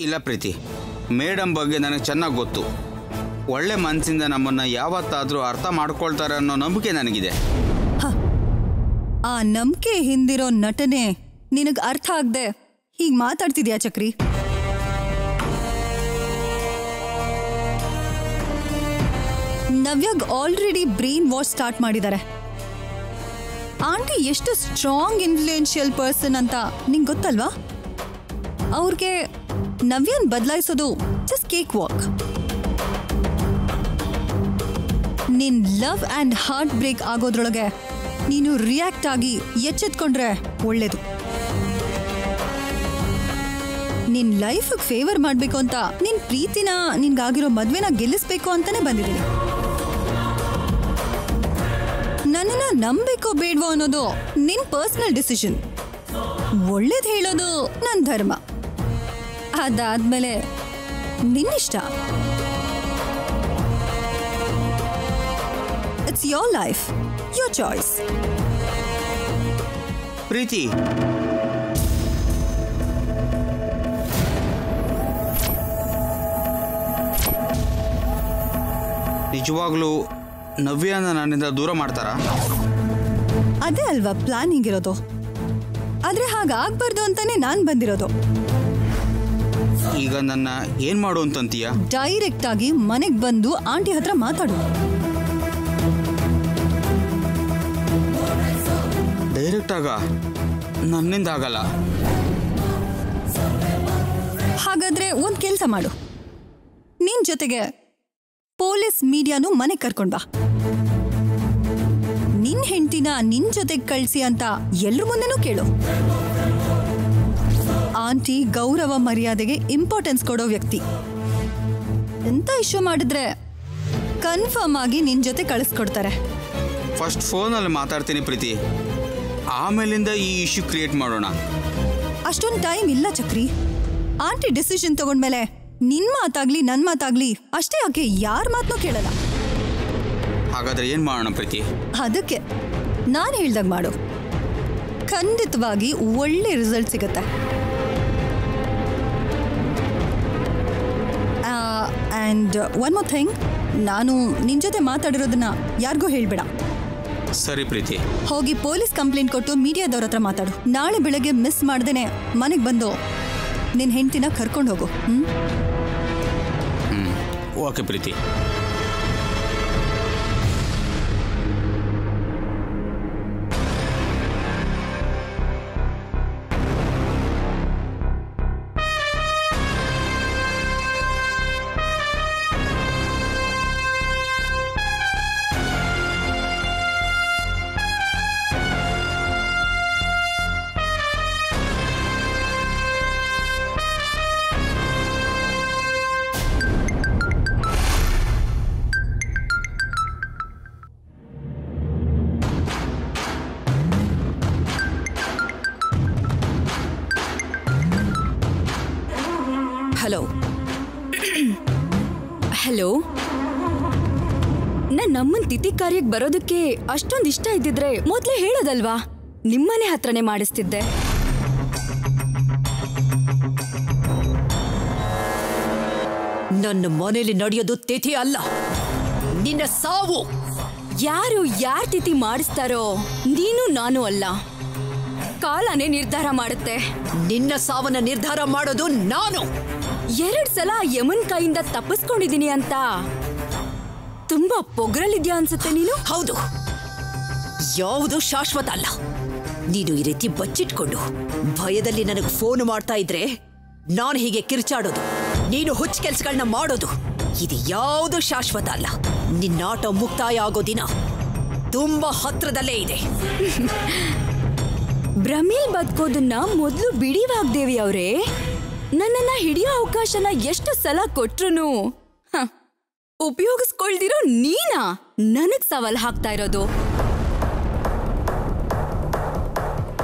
ಇಲ್ಲ ಪ್ರೀತಿ, ಮೇಡಮ್ ಬಗ್ಗೆ ನನಗೆ ಚೆನ್ನಾಗಿ ಗೊತ್ತು. ಒಳ್ಳೆ ಮನಸ್ಸಿಂದ ನಮ್ಮನ್ನು ಯಾವತ್ತಾದರೂ ಅರ್ಥ ಮಾಡ್ಕೊಳ್ತಾರೆ ಅನ್ನೋ ನಂಬಿಕೆ ನನಗಿದೆ. ಆ ನಂಬಿಕೆ ಹಿಂದಿರೋ ನಟನೆ ನಿನಗೆ ಅರ್ಥ ಆಗದೆ ಹೀಗೆ ಮಾತಾಡ್ತಿದ್ಯಾ ಚಕ್ರಿ? ನವ್ಯಾಗ್ ಆಲ್ರೆಡಿ ಬ್ರೈನ್ ವಾಶ್ ಸ್ಟಾರ್ಟ್ ಮಾಡಿದ್ದಾರೆ. ಆಂಟಿ ಎಷ್ಟು ಸ್ಟ್ರಾಂಗ್ ಇನ್ಫ್ಲೂಯೆನ್ಷಿಯಲ್ ಪರ್ಸನ್ ಅಂತ ನಿಂಗೆ ಗೊತ್ತಲ್ವಾ? ಅವ್ರಿಗೆ ನವ್ಯನ್ ಬದಲಾಯಿಸೋದು ಜಸ್ಟ್ ಕೇಕ್ ವಾಕ್. ನಿನ್ ಲವ್ ಆ್ಯಂಡ್ ಹಾರ್ಟ್ ಬ್ರೇಕ್ ಆಗೋದ್ರೊಳಗೆ ನೀನು ರಿಯಾಕ್ಟ್ ಆಗಿ ಎಚ್ಚೆತ್ಕೊಂಡ್ರೆ ಒಳ್ಳೇದು. ನಿನ್ ಲೈಫಿಗೆ ಫೇವರ್ ಮಾಡಬೇಕು ಅಂತ ನಿನ್ ಪ್ರೀತಿನ ನಿನ್ಗಾಗಿರೋ ಮದ್ವೆನ ಗೆಲ್ಲಿಸ್ಬೇಕು ಅಂತಾನೆ ಬಂದಿದ್ದೀನಿ. ನನ್ನನ್ನ ನಂಬೇಕೋ ಬೇಡವೋ ಅನ್ನೋದು ನಿನ್ ಪರ್ಸನಲ್ ಡಿಸಿಷನ್. ಒಳ್ಳೇದು ಹೇಳೋದು ನನ್ನ ಧರ್ಮ. ಅದಾದ್ಮೇಲೆ ನಿನ್ನಿಷ್ಟ. It's your life, your choice. ಪ್ರೀತಿ, ನಿಜವಾಗ್ಲೂ ನವ್ಯನ ನನ್ನಿಂದ ದೂರ ಮಾಡ್ತಾರಾ? ಅದೇ ಅಲ್ವಾ ಪ್ಲಾನಿಂಗ್ ಇರೋದು. ಆದ್ರೆ ಹಾಗಾಗ್ಬಾರ್ದು ಅಂತಾನೆ ನಾನ್ ಬಂದಿರೋದು. ಈಗ ನನ್ನ ಏನ್ ಮಾಡು ಅಂತಂತೀಯ? ಡೈರೆಕ್ಟ್ ಆಗಿ ಮನೆಗ್ ಬಂದು ಆಂಟಿ ಹತ್ರ ಮಾತಾಡು. ಡೈರೆಕ್ಟ್ ಆಗ ನನ್ನಿಂದ ಆಗಲ್ಲ. ಹಾಗಾದ್ರೆ ಒಂದ್ ಕೆಲ್ಸ ಮಾಡು, ನಿನ್ ಜೊತೆಗೆ ಪೊಲೀಸ್ ಮೀಡಿಯಾನು ಮನೆಗ್ ಕರ್ಕೊಂಡ್ ಬಾ. ನಿನ್ ಹೆಂಡತಿನ ನಿನ್ ಜೊತೆಗೆ ಕಳ್ಸಿ ಅಂತ ಎಲ್ರ ಮುಂದೆನೂ ಕೇಳು. ಆಂಟಿ ಗೌರವ ಮರ್ಯಾದೆಗೆ ಇಂಪಾರ್ಟೆನ್ಸ್ ಕೊಡೋ ವ್ಯಕ್ತಿ. ಎಂತ ಇಶ್ಯೂ ಮಾಡಿದ್ರೆ ಕನ್ಫರ್ಮ್ ಆಗಿ ನಿನ್ ಜೊತೆ ಕಳಿಸ್ಕೊಡ್ತಾರೆ. ಫಸ್ಟ್ ಫೋನಲ್ಲಿ ಮಾತಾಡ್ತೀನಿ ಪ್ರೀತಿ, ಆಮೇಲಿಂದ ಈ ಇಶ್ಯೂ ಕ್ರಿಯೇಟ್ ಮಾಡೋಣ. ಅಷ್ಟೊಂದು ಟೈಮ್ ಇಲ್ಲ ಚಕ್ರಿ. ಆಂಟಿ ಡಿಸಿಷನ್ ತಗೊಂಡ್ಮೇಲೆ ನಿನ್ ಮಾತಾಗ್ಲಿ ನನ್ ಮಾತಾಗ್ಲಿ ಅಷ್ಟೇ, ಆಕೆ ಯಾರ ಮಾತನ್ನೂ ಕೇಳಲ್ಲ. ಹಾಗಾದ್ರೆ ಏನ್ ಮಾಡೋಣ ಪ್ರೀತಿ? ಅದಕ್ಕೆ ನಾನು ಹೇಳ್ದಾಗ ಮಾಡು, ಖಂಡಿತವಾಗಿ ಒಳ್ಳೆ ರಿಸಲ್ಟ್ ಸಿಗುತ್ತೆ. ಆ್ಯಂಡ್ ಒನ್ ಮೋರ್ ಥಿಂಗ್, ನಾನು ನಿನ್ ಜೊತೆ ಮಾತಾಡಿರೋದನ್ನ ಯಾರಿಗೂ ಹೇಳ್ಬೇಡ. ಸರಿ ಪ್ರೀತಿ. ಹೋಗಿ ಪೊಲೀಸ್ ಕಂಪ್ಲೇಂಟ್ ಕೊಟ್ಟು ಮೀಡಿಯಾದವ್ರ ಹತ್ರ ಮಾತಾಡು. ನಾಳೆ ಬೆಳಗ್ಗೆ ಮಿಸ್ ಮಾಡ್ದೇನೆ ಮನೆಗೆ ಬಂದು ನಿನ್ನ ಹೆಂಡತಿನ ಕರ್ಕೊಂಡು ಹೋಗು. ಓಕೆ ಪ್ರೀತಿ. ಹಲೋ ಹಲೋ, ನಮ್ಮನ್ ತಿಥಿ ಕಾರ್ಯಕ್ಕೆ ಬರೋದಕ್ಕೆ ಅಷ್ಟೊಂದು ಇಷ್ಟ ಇದ್ದಿದ್ರೆ ಮೊದ್ಲೇ ಹೇಳೋದಲ್ವಾ? ನಿಮ್ಮನೆ ಹತ್ರನೇ ಮಾಡಿಸ್ತಿದ್ದೆ. ನನ್ನ ಮನೇಲಿ ನಡೆಯೋದು ತಿಥಿ ಅಲ್ಲ, ನಿನ್ನ ಸಾವು. ಯಾರು ಯಾರ್ ತಿಥಿ ಮಾಡಿಸ್ತಾರೋ ನೀನು ನಾನು ಅಲ್ಲ, ಕಾಲನೇ ನಿರ್ಧಾರ ಮಾಡುತ್ತೆ. ನಿನ್ನ ಸಾವನ್ನ ನಿರ್ಧಾರ ಮಾಡೋದು ನಾನು. 2 ಸಲ ಯಮನ್ ಕೈಯಿಂದ ತಪ್ಪಿಸ್ಕೊಂಡಿದೀನಿ ಅಂತ ತುಂಬಾ ಪೊಗರಲ್ಲಿದ್ಯಾ ಅನ್ಸುತ್ತೆ ನೀನು. ಹೌದು, ಯಾವುದು ಶಾಶ್ವತ ಅಲ್ಲ. ನೀನು ಈ ರೀತಿ ಬಚ್ಚಿಟ್ಕೊಂಡು ಭಯದಲ್ಲಿ ನನಗೆ ಫೋನ್ ಮಾಡ್ತಾ ಇದ್ರೆ ನಾನು ಹೀಗೆ ಕಿರ್ಚಾಡೋದು, ನೀನು ಹುಚ್ಚ ಕೆಲ್ಸಗಳನ್ನ ಮಾಡೋದು, ಇದು ಯಾವುದು ಶಾಶ್ವತ ಅಲ್ಲ. ನಿನ್ನಾಟ ಮುಕ್ತಾಯ ಆಗೋ ದಿನ ತುಂಬಾ ಹತ್ರದಲ್ಲೇ ಇದೆ. ಭ್ರಮೇಲ್ ಬದುಕೋದನ್ನ ಮೊದ್ಲು ಬಿಡಿ ವಾಗ್ದೇವಿ ಅವರೇ. ನನ್ನನ್ನ ಹಿಡಿಯೋ ಅವಕಾಶನ ಎಷ್ಟು ಸಲ ಕೊಟ್ರು ಉಪಯೋಗಿಸ್ಕೊಳ್ದಿರೋ ನೀನಾ ನನಗ್ ಸವಾಲ್ ಹಾಕ್ತಾ ಇರೋದು.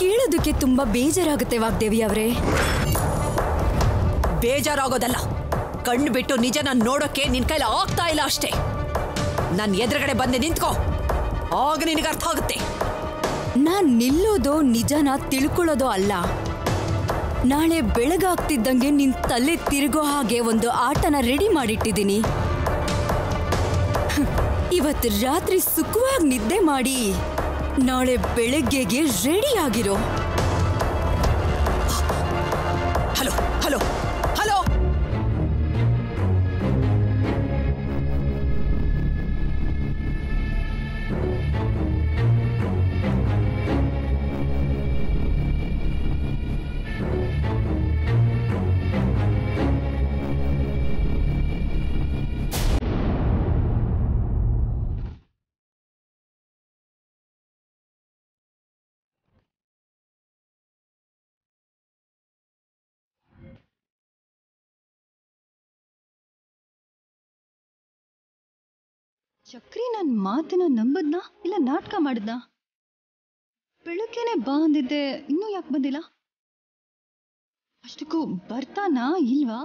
ಕೇಳೋದಕ್ಕೆ ತುಂಬಾ ಬೇಜಾರಾಗುತ್ತೆ ವಾಗ್ದೇವಿ ಅವರೇ. ಬೇಜಾರಾಗೋದಲ್ಲ, ಕಣ್ಣು ಬಿಟ್ಟು ನಿಜನ ನೋಡೋಕೆ ನಿನ್ ಕೈಲಿ ಆಗ್ತಾ ಇಲ್ಲ ಅಷ್ಟೇ. ನನ್ನ ಎದುರುಗಡೆ ಬಂದೆ ನಿಂತ್ಕೋ, ಆಗ ನಿನಗೆ ಅರ್ಥ ಆಗುತ್ತೆ. ನಾನ್ ನಿಲ್ಲೋದೋ ನಿಜನ ತಿಳ್ಕೊಳ್ಳೋದೋ ಅಲ್ಲ, ನಾಳೆ ಬೆಳಗಾಗ್ತಿದ್ದಂಗೆ ನಿನ್ ತಲೆ ತಿರುಗೋ ಹಾಗೆ ಒಂದು ಆಟನ ರೆಡಿ ಮಾಡಿಟ್ಟಿದ್ದೀನಿ. ಇವತ್ತು ರಾತ್ರಿ ಸುಖವಾಗಿ ನಿದ್ದೆ ಮಾಡಿ ನಾಳೆ ಬೆಳಗ್ಗೆಗೆ ರೆಡಿ ಆಗಿರೋ. ಹಲೋ ಹಲೋ ಹಲೋ, ಚಕ್ರಿ ನನ್ನ ಮಾತನ್ನ ನಂಬದ್ನಾ ಇಲ್ಲ ನಾಟಕ ಮಾಡಿದ್ನಾ? ಬೆಳಗ್ಗೆನೆ ಬಾ ಅಂದಿದ್ದೆ, ಇನ್ನೂ ಯಾಕೆ ಬಂದಿಲ್ಲ? ಅಷ್ಟಕ್ಕೂ ಬರ್ತಾನಾ ಇಲ್ವಾ?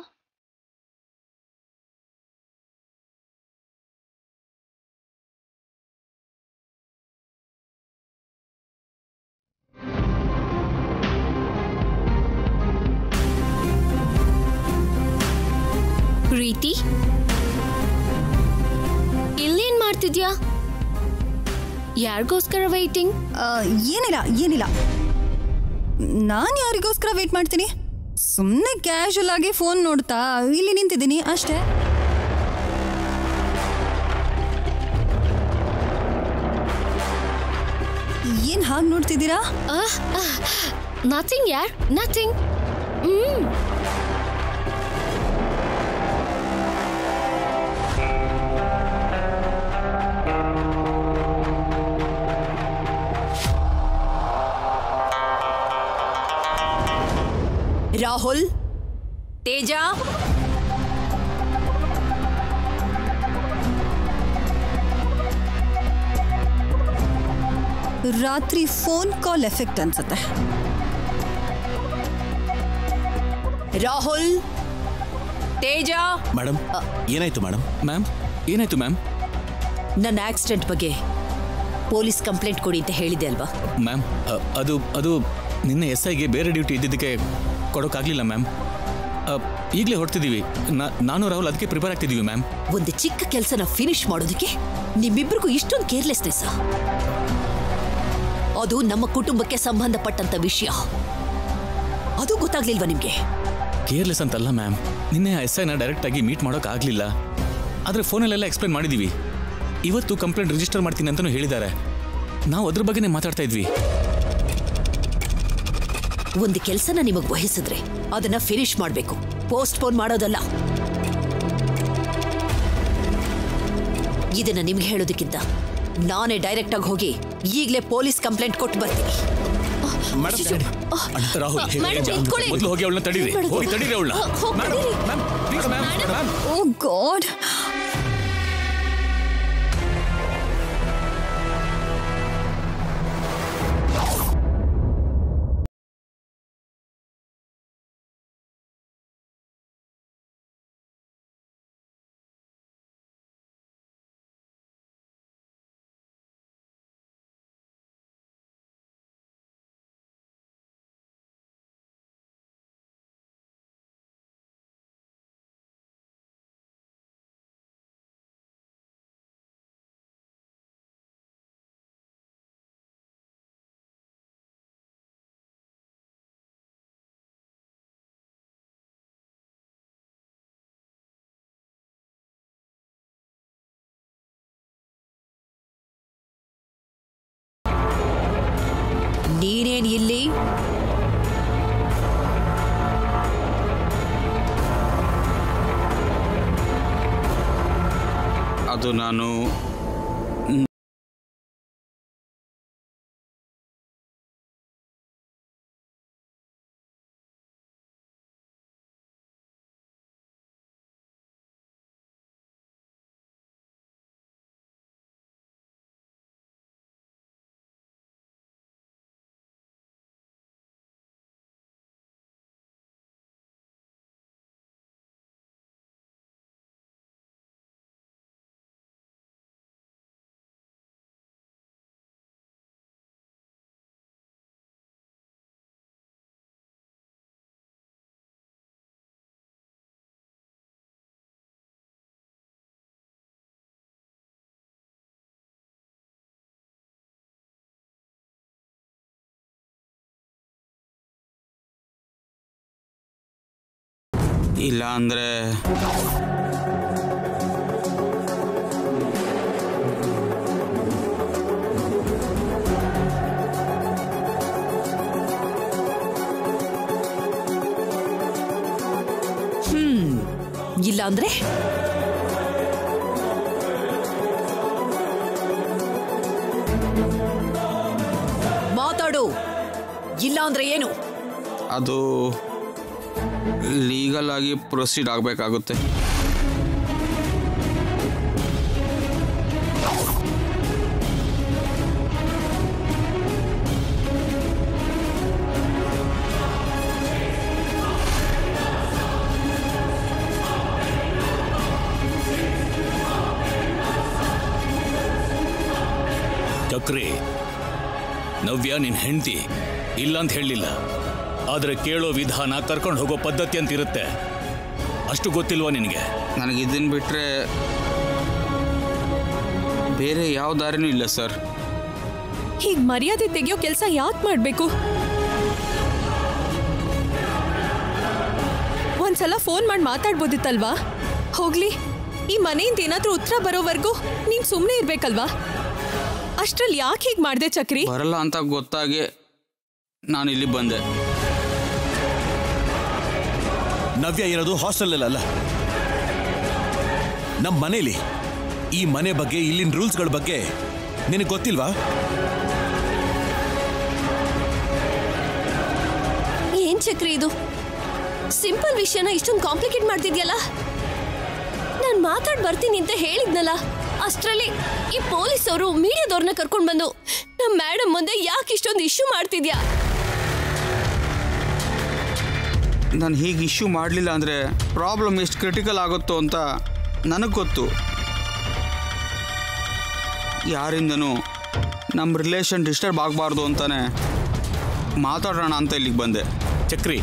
ಪ್ರೀತಿ, ಇಲ್ಲೇನ್ ಮಾಡ್ತಿದ್ಯಾ? ಯಾರಿಗೋಸ್ಕರ ವೈಟಿಂಗ್? ಏನಿಲ್ಲ ಏನಿಲ್ಲ, ನಾನು ಯಾರಿಗೋಸ್ಕರ ವೇಟ್ ಮಾಡ್ತೀನಿ? ಸುಮ್ಮನೆ ಕ್ಯಾಶುಯಲ್ ಆಗಿ ಫೋನ್ ನೋಡ್ತಾ ಇಲ್ಲಿ ನಿಂತಿದ್ದೀನಿ ಅಷ್ಟೇ. ಏನ್ ಹಾಗೆ ನೋಡ್ತಿದ್ದೀರಾ? ನಥಿಂಗ್ ಯಾರ್, ನಥಿಂಗ್. ರಾಹುಲ್, ತೇಜ, ರಾತ್ರಿ ಫೋನ್ ಕಾಲ್ ಎಫೆಕ್ಟ್ ಅನ್ಸುತ್ತೆ. ರಾಹುಲ್, ತೇಜ. ಮೇಡಮ್, ಏನಾಯ್ತು ಮೇಡಮ್? ಮ್ಯಾಮ್, ಏನಾಯ್ತು ಮ್ಯಾಮ್? ನನ್ನ ಆಕ್ಸಿಡೆಂಟ್ ಬಗ್ಗೆ ಪೊಲೀಸ್ ಕಂಪ್ಲೇಂಟ್ ಕೊಡಿ ಅಂತ ಹೇಳಿದೆ ಅಲ್ವಾ? ಮ್ಯಾಮ್, ಅದು ಅದು ನಿನ್ನೆ SIಗೆ ಬೇರೆ ಡ್ಯೂಟಿ ಇದ್ದಿದ್ದಕ್ಕೆ ಕೊಡೋಕ್ಕಾಗಲಿಲ್ಲ ಮ್ಯಾಮ್. ಈಗಲೇ ಹೊರಡ್ತಿದ್ದೀವಿ. ನಾನು ರಾಹುಲ್ ಅದಕ್ಕೆ ಪ್ರಿಪೇರ್ ಆಗ್ತಿದ್ದೀವಿ ಮ್ಯಾಮ್. ಒಂದು ಚಿಕ್ಕ ಕೆಲಸನ ಫಿನಿಶ್ ಮಾಡೋದಕ್ಕೆ ನಿಮ್ಮಿಬ್ಬರಿಗೂ ಇಷ್ಟೊಂದು ಕೇರ್ಲೆಸ್ನೆಸ್? ಅದು ನಮ್ಮ ಕುಟುಂಬಕ್ಕೆ ಸಂಬಂಧಪಟ್ಟಂತ ವಿಷಯ, ಅದು ಗೊತ್ತಾಗ್ಲಿಲ್ವಾ ನಿಮ್ಗೆ? ಕೇರ್ಲೆಸ್ ಅಂತಲ್ಲ ಮ್ಯಾಮ್, ನಿನ್ನೆ SIನ ಡೈರೆಕ್ಟಾಗಿ ಮೀಟ್ ಮಾಡೋಕ್ಕಾಗಲಿಲ್ಲ. ಆದರೆ ಫೋನಲ್ಲೆಲ್ಲ ಎಕ್ಸ್ಪ್ಲೇನ್ ಮಾಡಿದ್ದೀವಿ. ಇವತ್ತು ಕಂಪ್ಲೇಂಟ್ ರಿಜಿಸ್ಟರ್ ಮಾಡ್ತೀನಿ ಅಂತಲೂ ಹೇಳಿದ್ದಾರೆ. ನಾವು ಅದ್ರ ಬಗ್ಗೆನೇ ಮಾತಾಡ್ತಾ ಇದ್ವಿ. ಒಂದು ಕೆಲಸನ ನಿಮಗೆ ವಹಿಸಿದ್ರೆ ಅದನ್ನ ಫಿನಿಶ್ ಮಾಡಬೇಕು, ಪೋಸ್ಟ್ಪೋನ್ ಮಾಡೋದಲ್ಲ. ಇದನ್ನ ನಿಮ್ಗೆ ಹೇಳೋದಕ್ಕಿಂತ ನಾನೇ ಡೈರೆಕ್ಟ್ ಆಗಿ ಹೋಗಿ ಈಗಲೇ ಪೊಲೀಸ್ ಕಂಪ್ಲೇಂಟ್ ಕೊಟ್ಟು ಬರ್ತೀನಿ. ರಾಹುಲ್, ಮೊದಲು ಹೋಗಿ ಅವಳನ್ನ ತಡೀರಿ. ಹೋಗಿ ತಡೀರಿ ಅವಳನ್ನ. ಓ ಗಾಡ್, ನೀನೇನ್ ಇಲ್ಲಿ? ಅದು ನಾನು ಇಲ್ಲ ಅಂದರೆ ಇಲ್ಲ ಅಂದ್ರೆ ಮಾತಾಡು. ಇಲ್ಲ ಅಂದ್ರೆ ಏನು? ಅದು ಲೀಗಲ್ ಆಗಿ ಪ್ರೊಸೀಡ್ ಆಗಬೇಕಾಗುತ್ತೆ. ಚಕ್ರಿ, ನವ್ಯ ನಿನ್ ಹೆಂಡತಿ ಇಲ್ಲ ಅಂತ ಹೇಳಲಿಲ್ಲ, ಆದ್ರೆ ಕೇಳೋ ವಿಧಾನ, ಕರ್ಕೊಂಡು ಹೋಗೋ ಪದ್ಧತಿ ಅಂತ ಇರುತ್ತೆ. ಅಷ್ಟು ಗೊತ್ತಿಲ್ವಾ ನಿನಗೆ? ನನಗೆ ಇದನ್ನು ಬಿಟ್ಟರೆ ಬೇರೆ ಯಾವ ದಾರಿನೂ ಇಲ್ಲ ಸರ್. ಹೀಗೆ ಮರ್ಯಾದೆ ತೆಗೆಯೋ ಕೆಲಸ ಯಾಕೆ ಮಾಡಬೇಕು? ಒಂದ್ಸಲ ಫೋನ್ ಮಾಡಿ ಮಾತಾಡ್ಬೋದಿತ್ತಲ್ವಾ? ಹೋಗ್ಲಿ, ಈ ಮನೆಯಿಂದ ಏನಾದ್ರೂ ಉತ್ತರ ಬರೋವರೆಗೂ ನೀನ್ ಸುಮ್ಮನೆ ಇರ್ಬೇಕಲ್ವಾ? ಅಷ್ಟ್ರಲ್ಲಿ ಯಾಕೆ ಹೀಗೆ ಮಾಡಿದೆ ಚಕ್ರಿ? ಬರಲ್ಲ ಅಂತ ಗೊತ್ತಾಗಿ ನಾನು ಇಲ್ಲಿ ಬಂದೆ. ನವ್ಯ ಇರೋದು ಹಾಸ್ಟೆಲ್ ಅಲ್ಲ, ನಮ್ಮ ಮನೇಲಿ. ಈ ಮನೆ ಬಗ್ಗೆ, ಇಲ್ಲಿನ ರೂಲ್ಸ್ಗಳ ಬಗ್ಗೆ ನಿನಗೆ ಗೊತ್ತಿಲ್ವಾ? ಏನ್ ಚಕ್ರಿ ಇದು? ಸಿಂಪಲ್ ವಿಷಯನ ಇಷ್ಟೊಂದು ಕಾಂಪ್ಲಿಕೇಟ್ ಮಾಡ್ತಿದ್ಯಲ್ಲ. ನಾನು ಮಾತಾಡ್ ಬರ್ತೀನಿ ಅಂತ ಹೇಳಿದ್ನಲ್ಲ, ಅಷ್ಟರಲ್ಲಿ ಈ ಪೊಲೀಸ್ ಅವರು ಮೀಡಿಯಾದವ್ರನ್ನ ಕರ್ಕೊಂಡು ಬಂದು ನಮ್ಮ ಮೇಡಮ್ ಮುಂದೆ ಯಾಕೆ ಇಷ್ಟೊಂದು ಇಶ್ಯೂ ಮಾಡ್ತಿದ್ಯಾ? ನಾನು ಹೀಗೆ ಇಶ್ಯೂ ಮಾಡಲಿಲ್ಲ ಅಂದರೆ ಪ್ರಾಬ್ಲಮ್ ಎಷ್ಟು ಕ್ರಿಟಿಕಲ್ ಆಗುತ್ತೋ ಅಂತ ನನಗೆ ಗೊತ್ತು. ಯಾರಿಂದನೂ ನಮ್ಮ ರಿಲೇಷನ್ ಡಿಸ್ಟರ್ಬ್ ಆಗಬಾರ್ದು ಅಂತಾನೆ ಮಾತಾಡೋಣ ಅಂತ ಇಲ್ಲಿಗೆ ಬಂದೆ. ಚಕ್ರಿ,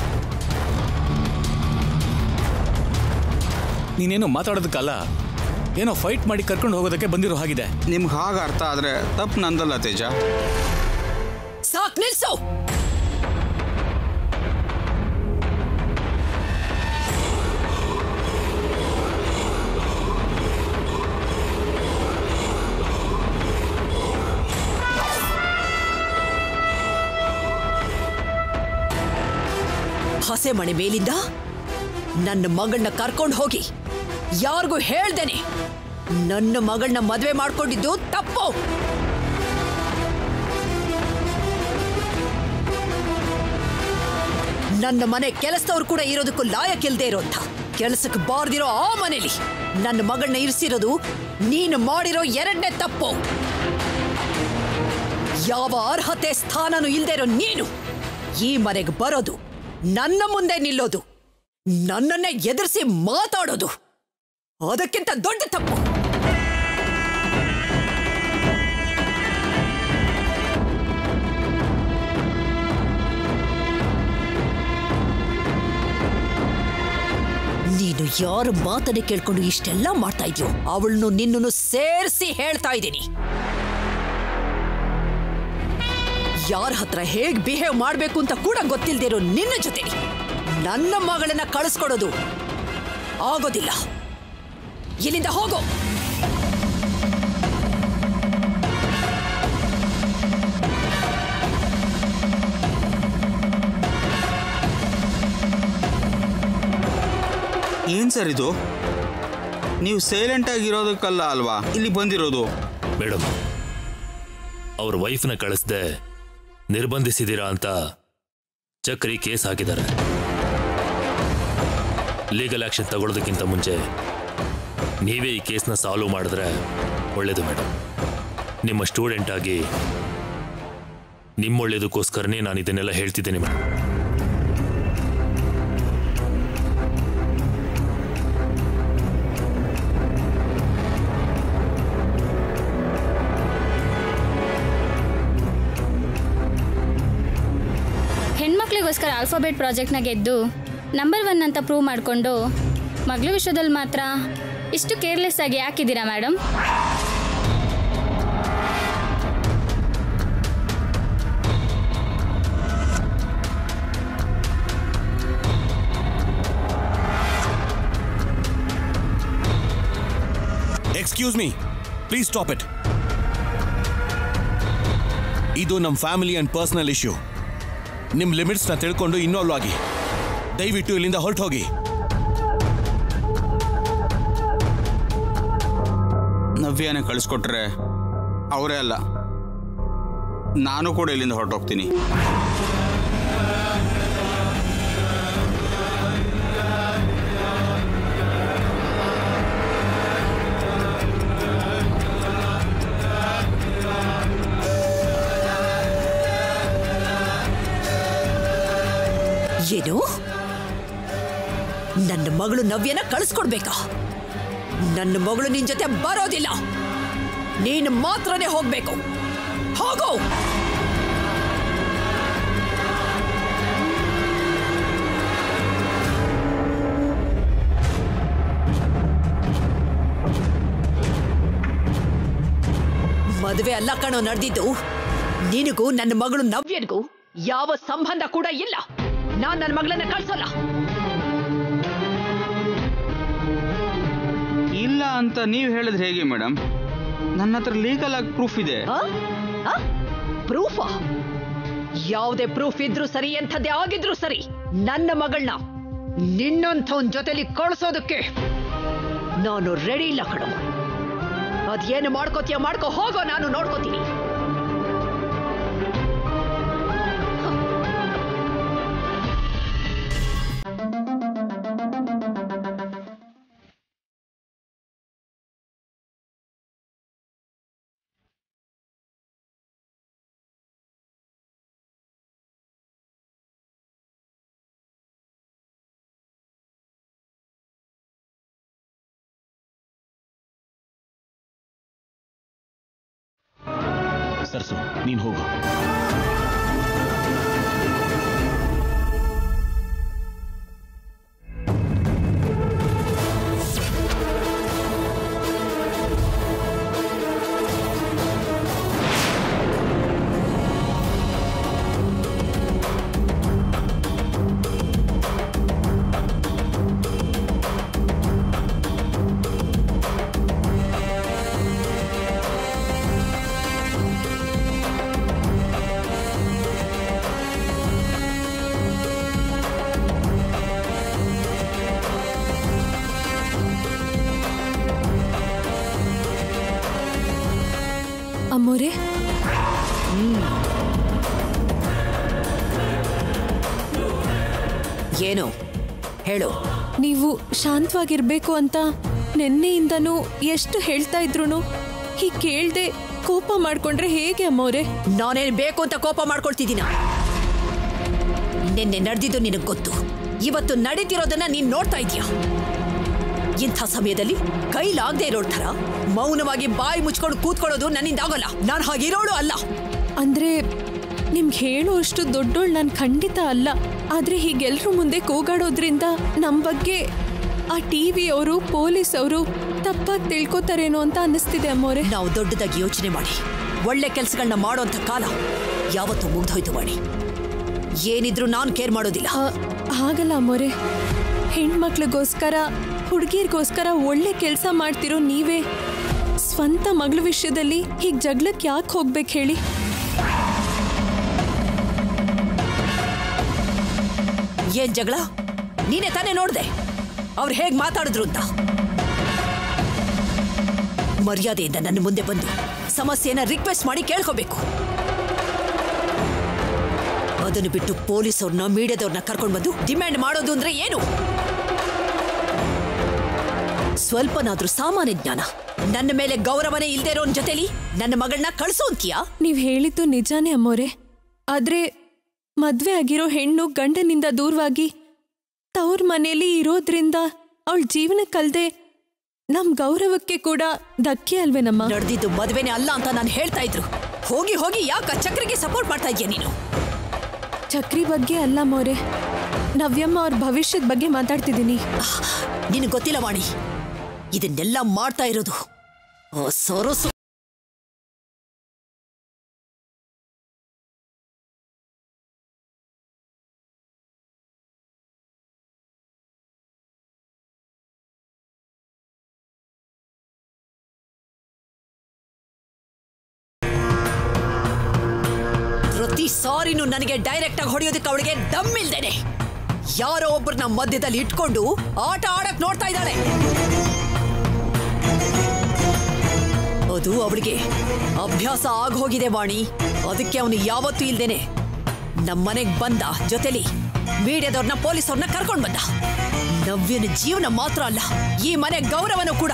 ನೀನೇನೋ ಮಾತಾಡೋದಕ್ಕಲ್ಲ, ಏನೋ ಫೈಟ್ ಮಾಡಿ ಕರ್ಕೊಂಡು ಹೋಗೋದಕ್ಕೆ ಬಂದಿರೋ ಹಾಗಿದೆ. ನಿಮ್ಗೆ ಹಾಗೆ ಅರ್ಥ ಆದರೆ ತಪ್ಪು ನಂದಲ್ಲ ತೇಜ. ಸಾಕ್, ನಿಲ್ಸು. ಹಸೆ ಮಣೆ ಮೇಲಿಂದ ನನ್ನ ಮಗಳನ್ನ ಕರ್ಕೊಂಡು ಹೋಗಿ ಯಾರಿಗೂ ಹೇಳ್ದೇನೆ ನನ್ನ ಮಗಳನ್ನ ಮದುವೆ ಮಾಡ್ಕೊಂಡಿದ್ದು ತಪ್ಪು. ನನ್ನ ಮನೆ ಕೆಲಸದವ್ರು ಕೂಡ ಇರೋದಕ್ಕೂ ಲಾಯಕ್ಕಿಲ್ದೇ ಇರೋಂಥ, ಕೆಲಸಕ್ಕೆ ಬಾರ್ದಿರೋ ಆ ಮನೇಲಿ ನನ್ನ ಮಗಳನ್ನ ಇರಿಸಿರೋದು ನೀನು ಮಾಡಿರೋ ಎರಡನೇ ತಪ್ಪು. ಯಾವ ಅರ್ಹತೆ ಸ್ಥಾನನೂ ಇಲ್ದೇ ಇರೋ ನೀನು ಈ ಮನೆಗೆ ಬರೋದು, ನನ್ನ ಮುಂದೆ ನಿಲ್ಲೋದು, ನನ್ನನ್ನೇ ಎದುರಿಸಿ ಮಾತಾಡೋದು ಅದಕ್ಕಿಂತ ದೊಡ್ಡ ತಪ್ಪು. ನೀನು ಯಾರ ಮಾತನ್ನೇ ಕೇಳ್ಕೊಂಡು ಇಷ್ಟೆಲ್ಲ ಮಾಡ್ತಾ ಇದೆಯೋ ಅವಳನ್ನು ನಿನ್ನನ್ನು ಸೇರಿಸಿ ಹೇಳ್ತಾ ಇದ್ದೀನಿ. ಯಾರ ಹತ್ರ ಹೇಗ್ ಬಿಹೇವ್ ಮಾಡ್ಬೇಕು ಅಂತ ಕೂಡ ಗೊತ್ತಿಲ್ದಿರೋ ನಿನ್ನ ಜೊತೆ ನನ್ನ ಮಗಳನ್ನ ಕಳಿಸ್ಕೊಡೋದು ಆಗೋದಿಲ್ಲ. ಇಲ್ಲಿಂದ ಹೋಗೋ. ಏನು ಸರ್ ಇದು? ನೀವು ಸೈಲೆಂಟ್ ಆಗಿರೋದಕ್ಕಲ್ಲ ಅಲ್ವಾ ಇಲ್ಲಿ ಬಂದಿರೋದು? ಮೇಡಮ್, ಅವ್ರ ವೈಫ್ನ ಕಳಿಸ್ದೆ ನಿರ್ಬಂಧಿಸಿದ್ದೀರಾ ಅಂತ ಚಕ್ರಿ ಕೇಸ್ ಹಾಕಿದ್ದಾರೆ. ಲೀಗಲ್ ಆಕ್ಷನ್ ತಗೊಳ್ಳೋದಕ್ಕಿಂತ ಮುಂಚೆ ನೀವೇ ಈ ಕೇಸ್ನ ಸಾಲ್ವ್ ಮಾಡಿದ್ರೆ ಒಳ್ಳೇದು ಮೇಡಮ್. ನಿಮ್ಮ ಸ್ಟೂಡೆಂಟ್ ಆಗಿ ನಿಮ್ಮ ಒಳ್ಳೇದಕ್ಕೋಸ್ಕರನೇ ನಾನು ಇದನ್ನೆಲ್ಲ ಹೇಳ್ತಿದ್ದೇನೆ ಮೇಡಮ್. ಹೆಣ್ಮಕ್ಳಿಗೋಸ್ಕರ ಆಲ್ಫಾಬೆಟ್ ಪ್ರಾಜೆಕ್ಟ್ನ ಗೆದ್ದು ನಂಬರ್ 1 ಅಂತ ಪ್ರೂವ್ ಮಾಡಿಕೊಂಡು ಮಗಳ ವಿಷಯದಲ್ಲಿ ಮಾತ್ರ ಇಷ್ಟು ಕೇರ್ಲೆಸ್ ಆಗಿ ಯಾಕಿದ್ದೀರಾ madam? Excuse me, please stop it. ಇದು ನಮ್ಮ ಫ್ಯಾಮಿಲಿ ಅಂಡ್ ಪರ್ಸನಲ್ ಇಶ್ಯೂ. ನಿಮ್ಮ ಲಿಮಿಟ್ಸ್ನ ತಿಳ್ಕೊಂಡು ಇನ್ವಾಲ್ವ್ ಆಗಿ. ದಯವಿಟ್ಟು ಇಲ್ಲಿಂದ ಹೊರಟು ಹೋಗಿ. ನವ್ಯಾನೇ ಕಳಿಸ್ಕೊಟ್ರೆ ಅವರೇ ಅಲ್ಲ, ನಾನು ಕೂಡ ಇಲ್ಲಿಂದ ಹೊರಟೋಗ್ತೀನಿ. ಏನು? ನನ್ನ ಮಗಳು ನವ್ಯನ ಕಳಿಸ್ಕೊಡ್ಬೇಕಾ? ನನ್ನ ಮಗಳು ನಿನ್ ಜೊತೆ ಬರೋದಿಲ್ಲ. ನೀನು ಮಾತ್ರನೇ ಹೋಗ್ಬೇಕು. ಹೋಗು. ಮದುವೆ ಅಲ್ಲ ಕಣೋ ನಡೆದಿದ್ದು. ನಿನಗೂ ನನ್ನ ಮಗಳು ನವ್ಯನಿಗೂ ಯಾವ ಸಂಬಂಧ ಕೂಡ ಇಲ್ಲ. ನಾನ್ ನನ್ನ ಮಗಳನ್ನ ಕಳ್ಸಲ್ಲ. ಇಲ್ಲ ಅಂತ ನೀವು ಹೇಳಿದ್ರೆ ಹೇಗೆ ಮೇಡಮ್? ನನ್ನ ಹತ್ರ ಲೀಗಲ್ ಆಗಿ ಪ್ರೂಫ್ ಇದೆ. ಪ್ರೂಫಾ? ಯಾವುದೇ ಪ್ರೂಫ್ ಇದ್ರೂ ಸರಿ, ಎಂಥದ್ದೇ ಆಗಿದ್ರು ಸರಿ, ನನ್ನ ಮಗಳನ್ನ ನಿನ್ನಂಥವನ್ ಜೊತೆಲಿ ಕಳ್ಸೋದಕ್ಕೆ ನಾನು ರೆಡಿ ಇಲ್ಲ ಕಣೋ. ಅದೇನು ಮಾಡ್ಕೋತೀಯ ಮಾಡ್ಕೋ, ಹೋಗೋ, ನಾನು ನೋಡ್ಕೋತೀನಿ. ಸರ್ಸು, ನೀನು ಹೋಗು. ಅಮ್ಮೋರೆ, ಏನು ಹೇಳು? ನೀವು ಶಾಂತವಾಗಿರ್ಬೇಕು ಅಂತ ನೆನ್ನೆಯಿಂದನೂ ಎಷ್ಟು ಹೇಳ್ತಾ ಇದ್ರು ಹೀಗೆ ಕೇಳ್ದೆ ಕೋಪ ಮಾಡ್ಕೊಂಡ್ರೆ ಹೇಗೆ ಅಮ್ಮೋರೆ? ನಾನೇನು ಬೇಕು ಅಂತ ಕೋಪ ಮಾಡ್ಕೊಳ್ತಿದ್ದೀನ? ನಿನ್ನೆ ನಡೆದಿದ್ದು ನಿನಗೆ ಗೊತ್ತು, ಇವತ್ತು ನಡೀತಿರೋದನ್ನ ನೀನ್ ನೋಡ್ತಾ ಇದೀಯ. ಇಂಥ ಸಮಯದಲ್ಲಿ ಕೈಲಾಗದೆ ಇರೋ ಥರ ಮೌನವಾಗಿ ಬಾಯಿ ಮುಚ್ಕೊಂಡು ಕೂತ್ಕೊಳ್ಳೋದು ನನ್ನಿಂದ ಆಗೋಲ್ಲ. ನಾನು ಹಾಗಿರೋಳು ಅಲ್ಲ. ಅಂದ್ರೆ ನಿಮ್ಗೆ ಹೇಳುವಷ್ಟು ದೊಡ್ಡೋಳು ನಾನು ಖಂಡಿತ ಅಲ್ಲ. ಆದ್ರೆ ಹೀಗೆಲ್ರೂ ಮುಂದೆ ಕೂಗಾಡೋದ್ರಿಂದ ನಮ್ಮ ಬಗ್ಗೆ ಆ ಟಿವಿ ಅವರು, ಪೊಲೀಸ್ ಅವರು ತಪ್ಪಾಗಿ ತಿಳ್ಕೊತಾರೇನೋ ಅಂತ ಅನ್ನಿಸ್ತಿದೆ ಅಮ್ಮೋರೆ. ನಾವು ದೊಡ್ಡದಾಗಿ ಯೋಚನೆ ಮಾಡಿ ಒಳ್ಳೆ ಕೆಲಸಗಳನ್ನ ಮಾಡೋಂಥ ಕಾಲ ಯಾವತ್ತೂ ಮುಗ್ದೋಯ್ತು ಮಾಡಿ. ಏನಿದ್ರು ನಾನು ಕೇರ್ ಮಾಡೋದಿಲ್ಲ. ಹಾಗಲ್ಲ ಅಮ್ಮೋರೆ, ಹೆಣ್ಮಕ್ಳಿಗೋಸ್ಕರ, ಹುಡುಗಿರ್ಗೋಸ್ಕರ ಒಳ್ಳೆ ಕೆಲಸ ಮಾಡ್ತಿರೋ ನೀವೇ ಸ್ವಂತ ಮಗಳ ವಿಷಯದಲ್ಲಿ ಹೀಗೆ ಜಗಳಕ್ಕೆ ಯಾಕೆ ಹೋಗ್ಬೇಕು ಹೇಳಿ? ಏನ್ ಜಗಳ? ನೀನೇ ತಾನೇ ನೋಡ್ದೆ ಅವ್ರು ಹೇಗ್ ಮಾತಾಡಿದ್ರು ಅಂತ. ಮರ್ಯಾದೆಯಿಂದ ನನ್ನ ಮುಂದೆ ಬಂದು ಸಮಸ್ಯೆನ ರಿಕ್ವೆಸ್ಟ್ ಮಾಡಿ ಕೇಳ್ಕೋಬೇಕು. ಅದನ್ನು ಬಿಟ್ಟು ಪೊಲೀಸವ್ರನ್ನ, ಮೀಡಿಯಾದವ್ರನ್ನ ಕರ್ಕೊಂಡು ಬಂದು ಡಿಮ್ಯಾಂಡ್ ಮಾಡೋದು ಅಂದ್ರೆ ಏನು? ಸ್ವಲ್ಪನಾದ್ರೂ ಸಾಮಾನ್ಯ ಜ್ಞಾನ, ನನ್ನ ಮೇಲೆ ಗೌರವನೇ ಇಲ್ದೇ ಇರೋನ್ ಜೊತೆಲಿ ನನ್ನ ಮಗಳನ್ನ ಕಳ್ಸೋ ಅಂತೀಯಾ? ನೀವ್ ಹೇಳಿದ್ದು ನಿಜಾನೇ ಅಮ್ಮೋರೆ. ಆದ್ರೆ ಮದ್ವೆ ಆಗಿರೋ ಹೆಣ್ಣು ಗಂಡನಿಂದ ದೂರವಾಗಿ ತವ್ರ ಮನೆಯಲ್ಲಿ ಇರೋದ್ರಿಂದ ಅವಳ ಜೀವನಕ್ಕಲ್ದೆ ನಮ್ ಗೌರವಕ್ಕೆ ಕೂಡ ಧಕ್ಕೆ ಅಲ್ವೇನಮ್ಮ? ನಡೆದಿದ್ದು ಮದ್ವೆನೇ ಅಲ್ಲ ಅಂತ ನಾನು ಹೇಳ್ತಾ ಇದ್ರು. ಹೋಗಿ ಹೋಗಿ ಯಾಕೆ ಚಕ್ರಿಗೆ ಸಪೋರ್ಟ್ ಮಾಡ್ತಾ ಇದೀಯ ನೀನು? ಚಕ್ರಿ ಬಗ್ಗೆ ಅಲ್ಲ ಮೋರೆ, ನವ್ಯಮ್ಮ ಅವ್ರ ಭವಿಷ್ಯದ ಬಗ್ಗೆ ಮಾತಾಡ್ತಿದ್ದೀನಿ. ನಿನಗೆ ಗೊತ್ತಿಲ್ಲ ವಾಣಿ, ಇದನ್ನೆಲ್ಲ ಮಾಡ್ತಾ ಇರೋದು ಸೊರಸು. ಸಾರಿನು ನನಗೆ ಡೈರೆಕ್ಟ್ ಆಗಿ ಹೊಡೆಯೋದಕ್ಕೆ ಅವಳಿಗೆ ದಮ್ ಇಲ್ದೇನೆ ಯಾರೋ ಒಬ್ಬರನ್ನ ಮಧ್ಯದಲ್ಲಿ ಇಟ್ಕೊಂಡು ಆಟ ಆಡಕ್ ನೋಡ್ತಾ ಇದ್ದಾಳೆ. ಅದು ಅವಳಿಗೆ ಅಭ್ಯಾಸ ಆಗೋಗಿದೆ ವಾಣಿ. ಅದಕ್ಕೆ ಅವನು ಯಾವತ್ತೂ ಇಲ್ದೇನೆ ನಮ್ಮನೆಗ್ ಬಂದ, ಜೊತೆಲಿ ಮೀಡಿಯಾದವ್ರನ್ನ ಪೊಲೀಸವ್ರನ್ನ ಕರ್ಕೊಂಡ್ ಬಂದ. ನವ್ಯನ ಜೀವನ ಮಾತ್ರ ಅಲ್ಲ, ಈ ಮನೆ ಗೌರವನು ಕೂಡ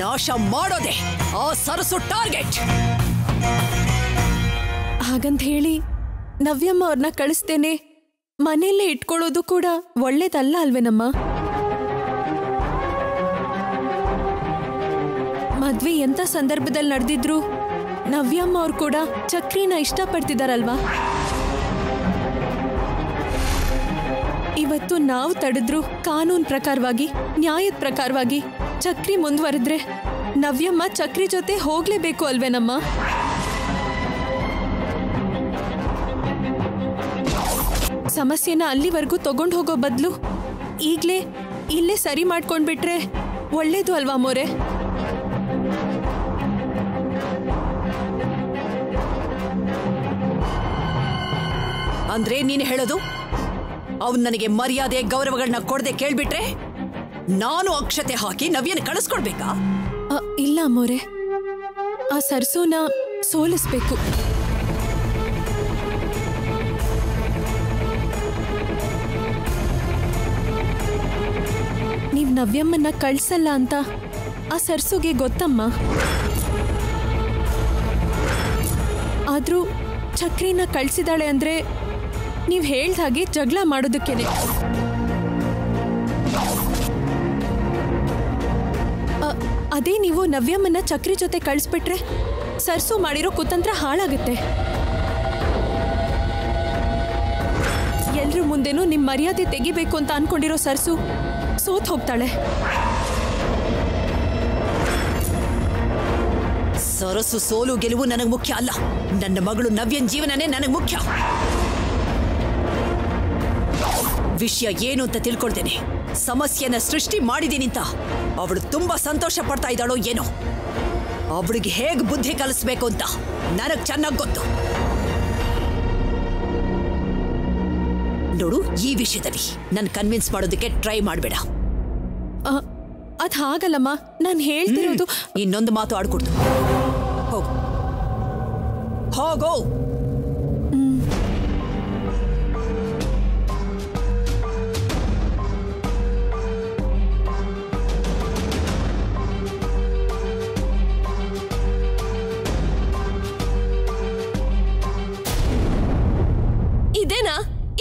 ನಾಶ ಮಾಡೋದೆ ಆ ಸರಸು ಟಾರ್ಗೆಟ್. ಹಾಗಂತ ಹೇಳಿ ನವ್ಯಮ್ಮ ಅವ್ರನ್ನ ಕಳಿಸ್ತೇನೆ ಮನೆಯಲ್ಲೇ ಇಟ್ಕೊಳ್ಳೋದು ಕೂಡ ಒಳ್ಳೇದಲ್ಲ ಅಲ್ವೇನಮ್ಮ? ಮದ್ವೆ ಎಂತ ಸಂದರ್ಭದಲ್ಲಿ ನಡೆದಿದ್ರು ನವ್ಯಮ್ಮ ಅವ್ರು ಕೂಡ ಚಕ್ರಿನ ಇಷ್ಟಪಡ್ತಿದಾರಲ್ವಾ? ಇವತ್ತು ನಾವು ತಡೆದ್ರು ಕಾನೂನು ಪ್ರಕಾರವಾಗಿ, ನ್ಯಾಯದ ಪ್ರಕಾರವಾಗಿ ಚಕ್ರಿ ಮುಂದುವರೆದ್ರೆ ನವ್ಯಮ್ಮ ಚಕ್ರಿ ಜೊತೆ ಹೋಗ್ಲೇಬೇಕು ಅಲ್ವೇನಮ್ಮ? ಸಮಸ್ಯೆನ ಅಲ್ಲಿವರೆಗೂ ತಗೊಂಡು ಹೋಗೋ ಬದಲು ಈಗಲೇ ಇಲ್ಲೇ ಸರಿ ಮಾಡ್ಕೊಂಡ್ಬಿಟ್ರೆ ಒಳ್ಳೇದು ಅಲ್ವಾ ಮೋರೆ? ಅಂದ್ರೆ ನೀನು ಹೇಳೋದು ಅವನ್ ನನಗೆ ಮರ್ಯಾದೆ ಗೌರವಗಳನ್ನ ಕೊಡದೆ ಕೇಳ್ಬಿಟ್ರೆ ನಾನು ಅಕ್ಷತೆ ಹಾಕಿ ನವ್ಯನ ಕಳಿಸ್ಕೊಡ್ಬೇಕಾ? ಇಲ್ಲ ಮೋರೆ, ಆ ಸರ್ಸೂನ ಸೋಲಿಸ್ಬೇಕು. ನೀವ್ ನವ್ಯಮ್ಮನ್ನ ಕಳ್ಸಲ್ಲ ಅಂತ ಆ ಸರ್ಸುಗೆ ಗೊತ್ತಮ್ಮ. ಆದ್ರೂ ಚಕ್ರಿನ ಕಳ್ಸಿದಾಳೆ ಅಂದ್ರೆ ನೀವ್ ಹೇಳ್ದ ಹಾಗೆ ಜಗಳ ಮಾಡೋದಕ್ಕೇನೆ. ಅದೇ ನೀವು ನವ್ಯಮ್ಮನ್ನ ಚಕ್ರಿ ಜೊತೆ ಕಳಿಸ್ಬಿಟ್ರೆ ಸರ್ಸು ಮಾಡಿರೋ ಕುತಂತ್ರ ಹಾಳಾಗುತ್ತೆ. ಎಲ್ರ ಮುಂದೆನೂ ನಿಮ್ ಮರ್ಯಾದೆ ತೆಗಿಬೇಕು ಅಂತ ಅನ್ಕೊಂಡಿರೋ ಸರ್ಸು ಸೋತ್ ಹೋಗ್ತಾಳೆ. ಸರಸು ಸೋಲು ಗೆಲುವು ನನಗೆ ಮುಖ್ಯ ಅಲ್ಲ. ನನ್ನ ಮಗಳು ನವ್ಯನ್ ಜೀವನನೇ ನನಗೆ ಮುಖ್ಯ. ವಿಷಯ ಏನು ಅಂತ ತಿಳ್ಕೊಳ್ತೇನೆ. ಸಮಸ್ಯೆನ ಸೃಷ್ಟಿ ಮಾಡಿದೀನಿ ಅಂತ ಅವಳು ತುಂಬಾ ಸಂತೋಷ ಪಡ್ತಾ ಇದ್ದಾಳೋ ಏನೋ. ಅವಳಿಗೆ ಹೇಗೆ ಬುದ್ಧಿ ಕಲಿಸ್ಬೇಕು ಅಂತ ನನಗೆ ಚೆನ್ನಾಗಿ ಗೊತ್ತು. ನೋಡು, ಈ ವಿಷಯದಲ್ಲಿ ನನ್ನ ಕನ್ವಿನ್ಸ್ ಮಾಡೋದಕ್ಕೆ ಟ್ರೈ ಮಾಡಬೇಡ. ಅದ್ ಹಾಗಲ್ಲಮ್ಮ, ನಾನು ಹೇಳ್ತಿರೋದು. ಇನ್ನೊಂದು ಮಾತು ಆಡ್ಕೊಡ್ತು. ಹೋಗು ಹೋಗೋ.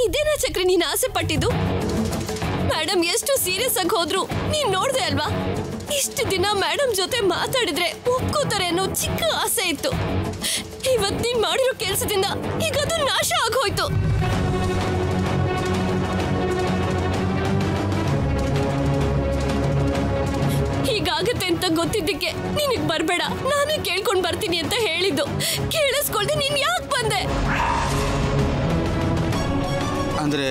ಇದೇನಾ ಚಕ್ರಿ ನೀನ್ ಆಸೆ ಪಟ್ಟಿದ್ದು? ಮೇಡಮ್ ಎಷ್ಟು ಸೀರಿಯಸ್ ಆಗಿ ಹೋದ್ರು ನೀನ್ ನೋಡ್ದೆ ಅಲ್ವಾ? ಇಷ್ಟು ದಿನ ಮೇಡಮ್ ಜೊತೆ ಮಾತಾಡಿದ್ರೆ ಒಪ್ಕೋತಾರೆ ಅನ್ನೋ ಚಿಕ್ಕ ಆಸೆ ಇತ್ತು. ಇವತ್ ನೀನ್ ಮಾಡಿರೋ ಕೆಲ್ಸದಿಂದ ಈಗ ಅದು ನಾಶ ಆಗೋಯ್ತು. ಹೀಗಾಗತ್ತೆ ಅಂತ ಗೊತ್ತಿದ್ದಕ್ಕೆ ನಿನಗ್ ಬರ್ಬೇಡ, ನಾನೇ ಕೇಳ್ಕೊಂಡ್ ಬರ್ತೀನಿ ಅಂತ ಹೇಳಿದ್ದು. ಕೇಳಿಸ್ಕೊಳ್ದೆ ನೀನ್ ಯಾಕೆ ಬಂದೆ? ಅಂದ್ರೆ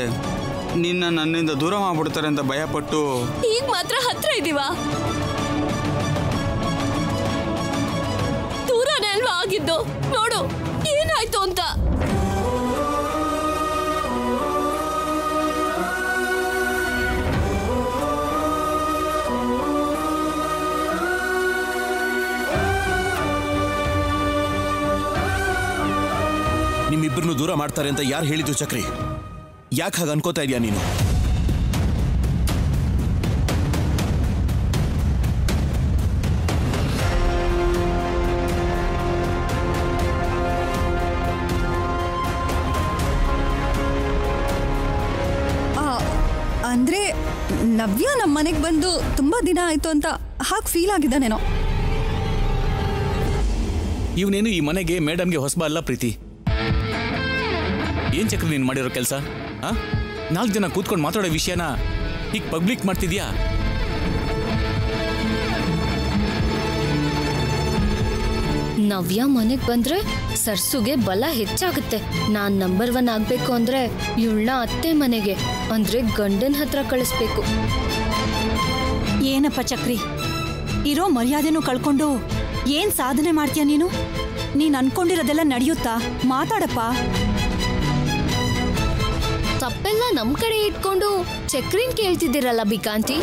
ನಿನ್ನ ನನ್ನಿಂದ ದೂರ ಮಾಡ್ಬಿಡ್ತಾರೆ ಅಂತ ಭಯಪಟ್ಟು. ಈಗ ಮಾತ್ರ ಹತ್ರ ಇದೀವಾ? ದೂರನೇ ಅಲ್ವಾ ಆಗಿದ್ದು? ನೋಡು ಏನಾಯ್ತು ಅಂತ. ನಿಮ್ಮಿಬ್ಬರನ್ನು ದೂರ ಮಾಡ್ತಾರೆ ಅಂತ ಯಾರು ಹೇಳಿದ್ದು ಚಕ್ರಿ? ಯಾಕೆ ಹಾಗೆ ಅನ್ಕೋತಾ ಇದೀಯ ನೀನು? ಅಂದ್ರೆ ನವ್ಯ ನಮ್ಮ ಮನೆಗೆ ಬಂದು ತುಂಬಾ ದಿನ ಆಯ್ತು ಅಂತ ಹಾಗೆ ಫೀಲ್ ಆಗಿದ್ದಾನೇನೋ. ಇವನೇನು ಈ ಮನೆಗೆ ಮೇಡಮ್ಗೆ ಹೊಸಬ ಅಲ್ಲ ಪ್ರೀತಿ. ಏನ್ ಚಕ್ರ ನೀನ್ ಮಾಡಿರೋ ಕೆಲಸ? 4 ಜನ ಕೂತ್ಕೊಂಡು ಮಾತಾಡೋ ವಿಷಯನ ಈಗ ಪಬ್ಲಿಕ್ ಮಾಡ್ತಿದ್ಯಾ? ನವ್ಯ ಮನೆಗ್ ಬಂದ್ರೆ ಸರ್ಸುಗೆ ಬಲ ಹೆಚ್ಚಾಗುತ್ತೆ. ನಾನ್ ನಂಬರ್ 1 ಆಗ್ಬೇಕು ಅಂದ್ರೆ ಇವಳನ್ನ ಅತ್ತೆ ಮನೆಗೆ ಅಂದ್ರೆ ಗಂಡನ ಹತ್ರ ಕಳಿಸ್ಬೇಕು. ಏನಪ್ಪ ಚಕ್ರಿ, ಇರೋ ಮರ್ಯಾದೆನೂ ಕಳ್ಕೊಂಡು ಏನ್ ಸಾಧನೆ ಮಾಡ್ತೀಯ ನೀನು? ನೀನ್ ಅನ್ಕೊಂಡಿರೋದೆಲ್ಲ ನಡೆಯುತ್ತಾ? ಮಾತಾಡಪ್ಪ. ತಪ್ಪೆಲ್ಲ ನಮ್ ಕಡೆ ಇಟ್ಕೊಂಡು ಚಕ್ರಿನ್ ಕೇಳ್ತಿದ್ದೀರಲ್ಲ ಬಿಕಾಂತಿ.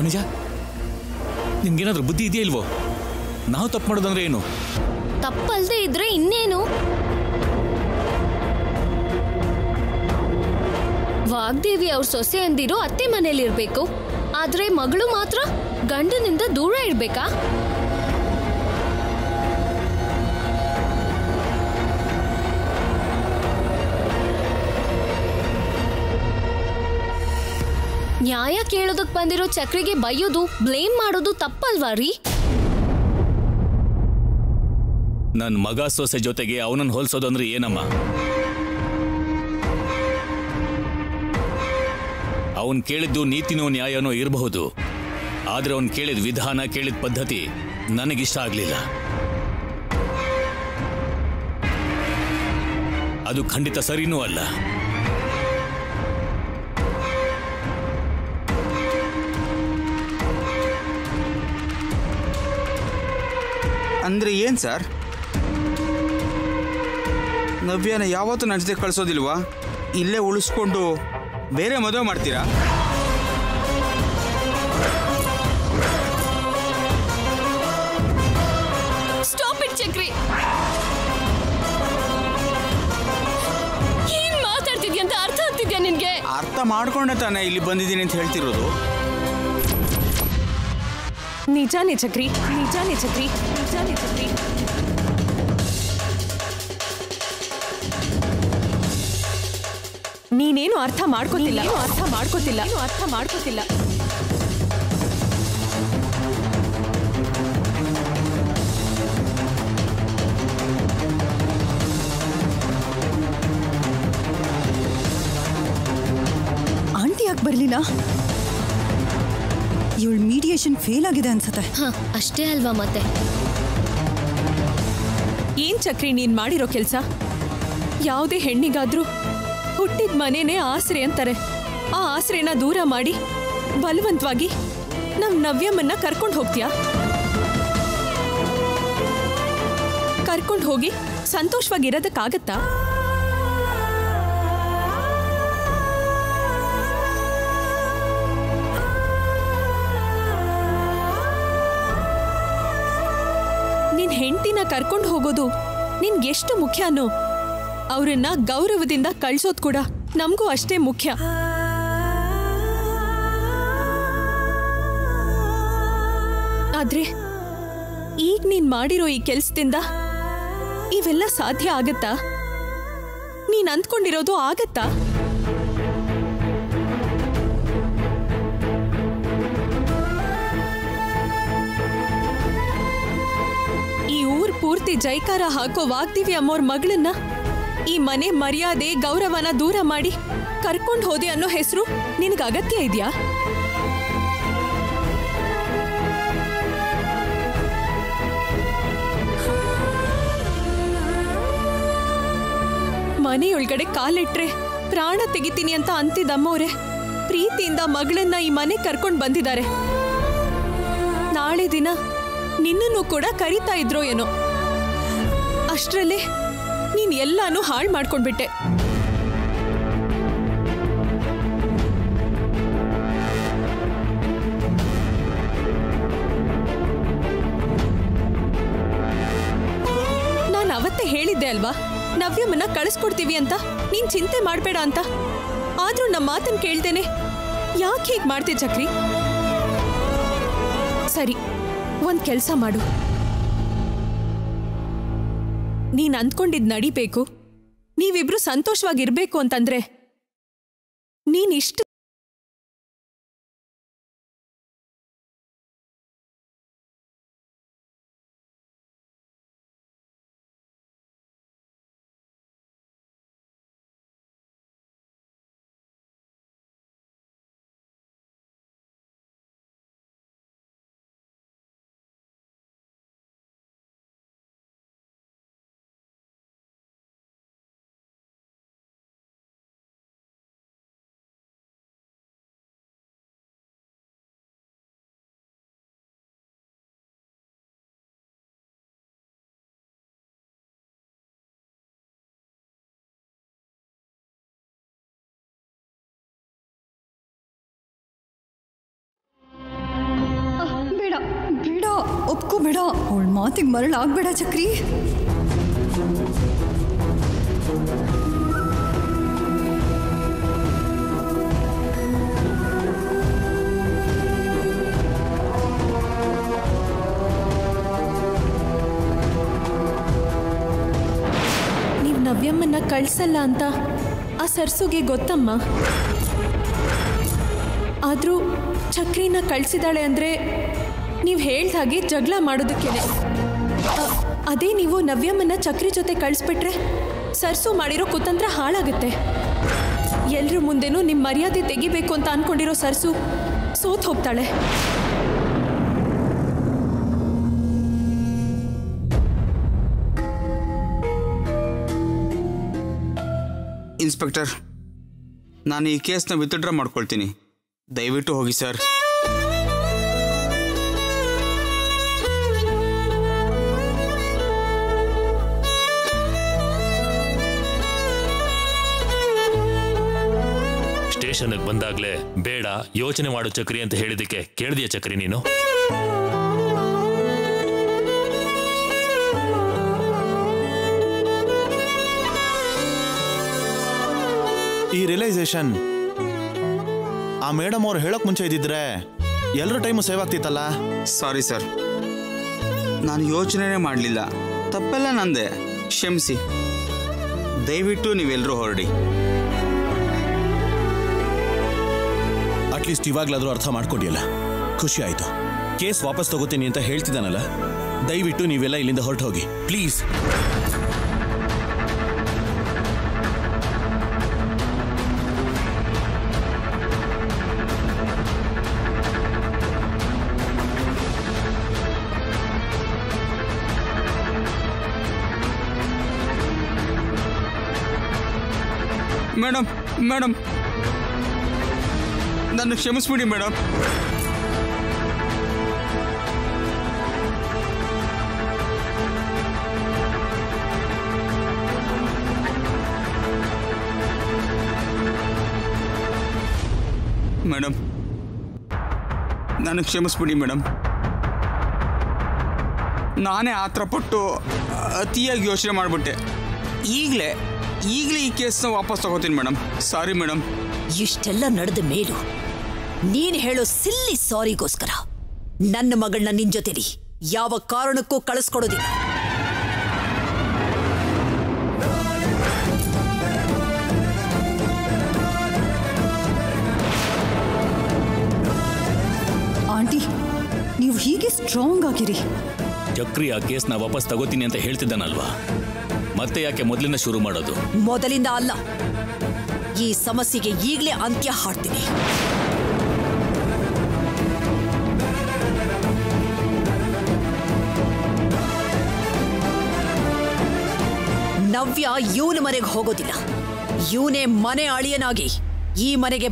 ನಿಜ ನಿಮ್ಗೇನಾದ್ರೂ ಬುದ್ಧಿ ಇದೆಯಾ ಇಲ್ವೋ? ನಾವು ತಪ್ಪು ಮಾಡೋದಂದ್ರೆ ಏನು? ತಪ್ಪಲ್ದೆ ಇದ್ರೆ ಇನ್ನೇನು? ವಾಗ್ದೇವಿ ಅವ್ರ ಸೊಸೆ ಅಂದಿರೋ ಅತ್ತೆ ಮನೇಲಿ ಇರ್ಬೇಕು, ಆದ್ರೆ ಮಗಳು ಮಾತ್ರ ಗಂಡನಿಂದ ದೂರ ಇರ್ಬೇಕಾ? ನ್ಯಾಯ ಕೇಳೋದಕ್ ಬಂದಿರೋ ಚಕ್ರಿಗೆ ಬೈಯೋದು, ಬ್ಲೇಮ್ ಮಾಡೋದು ತಪ್ಪಲ್ವಾ ರೀ? ನನ್ ಮಗ ಸೊಸೆ ಜೊತೆಗೆ ಅವನನ್ನು ಹೋಲ್ಸೋದು ಅಂದ್ರೆ ಏನಮ್ಮ? ಅವನ್ ಕೇಳಿದ್ದು ನೀತಿನೋ ನ್ಯಾಯನೋ ಇರಬಹುದು, ಆದ್ರೆ ಅವನ್ ಕೇಳಿದ ವಿಧಾನ, ಕೇಳಿದ ಪದ್ಧತಿ ನನಗಿಷ್ಟ ಆಗ್ಲಿಲ್ಲ. ಅದು ಖಂಡಿತ ಸರಿನೂ ಅಲ್ಲ. ಅಂದ್ರೆ ಏನ್ ಸರ್? ನವ್ಯನ ಯಾವತ್ತೂ ನನ್ನ ಜೊತೆ ಕಳ್ಸೋದಿಲ್ವಾ? ಇಲ್ಲೇ ಉಳಿಸ್ಕೊಂಡು ಬೇರೆ ಮದುವೆ ಮಾಡ್ತೀರಾ? Stop it Chakri. ಏನ್ ಮಾತಾಡ್ತಿದ್ಯಾ ಅಂತ ಅರ್ಥ ಆಗ್ತಿದ್ಯಾ ನಿನ್ಗೆ? ಅರ್ಥ ಮಾಡ್ಕೊಂಡೆ ತಾನೇ ಇಲ್ಲಿ ಬಂದಿದ್ದೀನಿ ಅಂತ ಹೇಳ್ತಿರೋದು. ನಿಜಾನೇ ಚಕ್ರಿ, ನಿಜಾನೇ ಚಕ್ರಿ, ನಿಜಾನೇ ಚಕ್ರಿ. ನೀನೇನು ಅರ್ಥ ಮಾಡ್ಕೋತಿಲ್ಲ, ಅರ್ಥ ಮಾಡ್ಕೋತಿಲ್ಲ, ಅರ್ಥ ಮಾಡ್ಕೋತಿಲ್ಲ. ಆಂಟಿ ಯಾಕೆ ಬರ್ಲಿಲ್ಲ? ಇವಳ ಮೀಡಿಯೇಷನ್ ಫೇಲ್ ಆಗಿದೆ ಅನ್ಸುತ್ತೆ. ಅಷ್ಟೇ ಅಲ್ವಾ ಮತ್ತೆ? ಏನ್ ಚಕ್ರಿ ನೀನ್ ಮಾಡಿರೋ ಕೆಲ್ಸ? ಯಾವುದೇ ಹೆಣ್ಣಿಗಾದ್ರೂ ಹುಟ್ಟಿದ ಮನೇನೆ ಆಸರೆ ಅಂತಾರೆ. ಆ ಆಸರೆನ ದೂರ ಮಾಡಿ ಬಲವಂತವಾಗಿ ನಮ್ ನವ್ಯಮ್ಮನ್ನ ಕರ್ಕೊಂಡು ಹೋಗ್ತೀಯಾ? ಕರ್ಕೊಂಡು ಹೋಗಿ ಸಂತೋಷವಾಗಿರೋದಕ್ಕಾಗತ್ತಾ? ನಿನ್ ಹೆಂಡತಿನ ಕರ್ಕೊಂಡು ಹೋಗೋದು ನಿನ್ಗೆಷ್ಟು ಮುಖ್ಯನೋ, ಅವರನ್ನ ಗೌರವದಿಂದ ಕಳ್ಸೋದ್ ಕೂಡ ನಮಗೂ ಅಷ್ಟೇ ಮುಖ್ಯ. ಆದ್ರೆ ಈಗ ನೀನ್ ಮಾಡಿರೋ ಈ ಕೆಲ್ಸದಿಂದ ಇವೆಲ್ಲ ಸಾಧ್ಯ ಆಗತ್ತಾ? ನೀನ್ ಅಂದ್ಕೊಂಡಿರೋದು ಆಗತ್ತಾ? ಈ ಊರ್ ಪೂರ್ತಿ ಜೈಕಾರ ಹಾಕೋ ವಾಗ್ದೇವಿ ಅಮ್ಮೋರ್ ಮಗಳನ್ನ ಈ ಮನೆ ಮರ್ಯಾದೆ ಗೌರವನ ದೂರ ಮಾಡಿ ಕರ್ಕೊಂಡು ಹೋದೆ ಅನ್ನೋ ಹೆಸರು ನಿನಗೆ ಅಗತ್ಯ ಇದೆಯಾ? ಮನೆಯೊಳಗಡೆ ಕಾಲಿಟ್ರೆ ಪ್ರಾಣ ತೆಗಿತೀನಿ ಅಂತ ಅಂತಿದ್ದಮ್ಮವ್ರೆ ಪ್ರೀತಿಯಿಂದ ಮಗಳನ್ನ ಈ ಮನೆ ಕರ್ಕೊಂಡು ಬಂದಿದ್ದಾರೆ. ನಾಳೆ ದಿನ ನಿನ್ನನ್ನು ಕೂಡ ಕರೀತಾ ಇದ್ರೋ ಏನೋ. ಅಷ್ಟರಲ್ಲೇ ನೀನ್ ಎಲ್ಲಾನು ಹಾಳು ಮಾಡ್ಕೊಂಡ್ಬಿಟ್ಟೆ. ನಾನು ಅವತ್ತೇ ಹೇಳಿದ್ದೆ ಅಲ್ವಾ, ನವ್ಯಮ್ಮನ್ನ ಕಳಿಸ್ಕೊಡ್ತೀವಿ ಅಂತ, ನೀನ್ ಚಿಂತೆ ಮಾಡ್ಬೇಡ ಅಂತ. ಆದ್ರೂ ನಮ್ಮ ಮಾತನ್ನ ಕೇಳ್ದೇನೆ ಯಾಕೆ ಹೀಗೆ ಮಾಡ್ತೀಯ ಚಕ್ರಿ? ಸರಿ, ಒಂದ್ ಕೆಲ್ಸ ಮಾಡು. ನೀನ್ ಅಂದ್ಕೊಂಡಿದ್ ನಡಿಬೇಕು, ನೀವಿಬ್ರು ಸಂತೋಷವಾಗಿರ್ಬೇಕು ಅಂತಂದ್ರೆ ನೀನಿಷ್ಟು ಒಪ್ಕೋಬೇಡ, ಅವಳ ಮಾತಿಗೆ ಮರಳಾಗ್ಬೇಡ ಚಕ್ರಿ. ನೀವು ನವ್ಯಮ್ಮನ್ನ ಕಳ್ಸಲ್ಲ ಅಂತ ಆ ಸರ್ಸುಗೆ ಗೊತ್ತಮ್ಮ. ಆದರೂ ಚಕ್ರಿನ ಕಳಿಸಿದಾಳೆ ಅಂದರೆ ನೀವು ಹೇಳ್ದ ಹಾಗೆ ಜಗಳ ಮಾಡೋದಕ್ಕೇನೆ. ಅದೇ ನೀವು ನವ್ಯಮ್ಮನ್ನ ಚಕ್ರಿ ಜೊತೆ ಕಳಿಸ್ಬಿಟ್ರೆ ಸರ್ಸು ಮಾಡಿರೋ ಕುತಂತ್ರ ಹಾಳಾಗುತ್ತೆ. ಎಲ್ಲರ ಮುಂದೆನೂ ನಿಮ್ಮ ಮರ್ಯಾದೆ ತೆಗಿಬೇಕು ಅಂತ ಅನ್ಕೊಂಡಿರೋ ಸರ್ಸು ಸೋತ್ ಹೋಗ್ತಾಳೆ. ಇನ್ಸ್ಪೆಕ್ಟರ್, ನಾನು ಈ ಕೇಸ್ನ ವಿತ್ಡ್ರಾ ಮಾಡ್ಕೊಳ್ತೀನಿ. ದಯವಿಟ್ಟು ಹೋಗಿ ಸರ್. ಸ್ಟೇಷನ್ಗೆ ಬಂದಾಗ್ಲೇ ಬೇಡ ಯೋಚನೆ ಮಾಡು ಚಕ್ರಿ ಅಂತ ಹೇಳಿದಕ್ಕೆ ಕೇಳ್ದಿಯ ಚಕ್ರಿ ನೀನು? ಈ ರಿಯಲೈಸೇಷನ್ ಆ ಮೇಡಮ್ ಅವ್ರು ಹೇಳಕ್ ಮುಂಚೆ ಇದ್ದಿದ್ರೆ ಎಲ್ಲರ ಟೈಮು ಸೇವ್ ಆಗ್ತಿತ್ತಲ್ಲ. ಸಾರಿ ಸರ್, ನಾನು ಯೋಚನೆನೇ ಮಾಡಲಿಲ್ಲ. ತಪ್ಪೆಲ್ಲ ನಂದೆ, ಕ್ಷಮಿಸಿ. ದಯವಿಟ್ಟು ನೀವೆಲ್ಲರೂ ಹೊರಡಿ. ಅಟ್ಲೀಸ್ಟ್ ಇವಾಗ್ಲಾದ್ರೂ ಅರ್ಥ ಮಾಡ್ಕೊಂಡಿಲ್ಲ, ಖುಷಿ ಆಯ್ತು. ಕೇಸ್ ವಾಪಸ್ ತಗೋತೀನಿ ಅಂತ ಹೇಳ್ತಿದ್ದಾನಲ್ಲ, ದಯವಿಟ್ಟು ನೀವೆಲ್ಲ ಇಲ್ಲಿಂದ ಹೊರಟು ಹೋಗಿ ಪ್ಲೀಸ್. ಮೇಡಮ್ ಮೇಡಮ್ ನನ್ನ ಕ್ಷಮಿಸ್ಬಿಡಿ ಮೇಡಮ್. ಮೇಡಮ್ ನನಗೆ ಕ್ಷಮಿಸ್ಬಿಡಿ ಮೇಡಮ್. ನಾನೇ ಆತರಪಟ್ಟು ಅತಿಯಾಗಿ ಯೋಚನೆ ಮಾಡಿಬಿಟ್ಟೆ. ಈಗಲೇ ಈ ಕೇಸ್ನ ವಾಪಸ್ ತಗೋತೀನಿ ಮೇಡಮ್. Sorry madam. ಇಷ್ಟೆಲ್ಲ ನಡೆದ ಮೇಲೂ ನೀನ್ ಹೇಳೋ ಸಿಲ್ಲಿ ಸಾರಿಗೋಸ್ಕರ ನನ್ನ ಮಗಳನ್ನ ನಿನ್ ಜೊತೆಲಿ ಯಾವ ಕಾರಣಕ್ಕೂ ಕಳಿಸ್ಕೊಡೋದಿಲ್ಲ. ಆಂಟಿ, ನೀವು ಹೀಗೆ ಸ್ಟ್ರಾಂಗ್ ಆಗಿರಿ. ಚಕ್ರಿ ಆ ಕೇಸ್ನ ವಾಪಸ್ ತಗೋತೀನಿ ಅಂತ ಹೇಳ್ತಿದ್ದಾನಲ್ವಾ, ಮತ್ತೆ ಯಾಕೆ ಮೊದಲಿಂದ ಶುರು ಮಾಡೋದು? ಮೊದಲಿಂದ ಅಲ್ಲ, ಈ ಸಮಸ್ಯೆಗೆ ಈಗಲೇ ಅಂತ್ಯ ಹಾಡ್ತೀನಿ. ನವ್ಯ ಇವನ ಮನೆಗೆ ಹೋಗೋದಿಲ್ಲ. ಇವನೇ ಮನೆ ಅಳಿಯನಾಗಿ ಈ ಮನೆಗೆ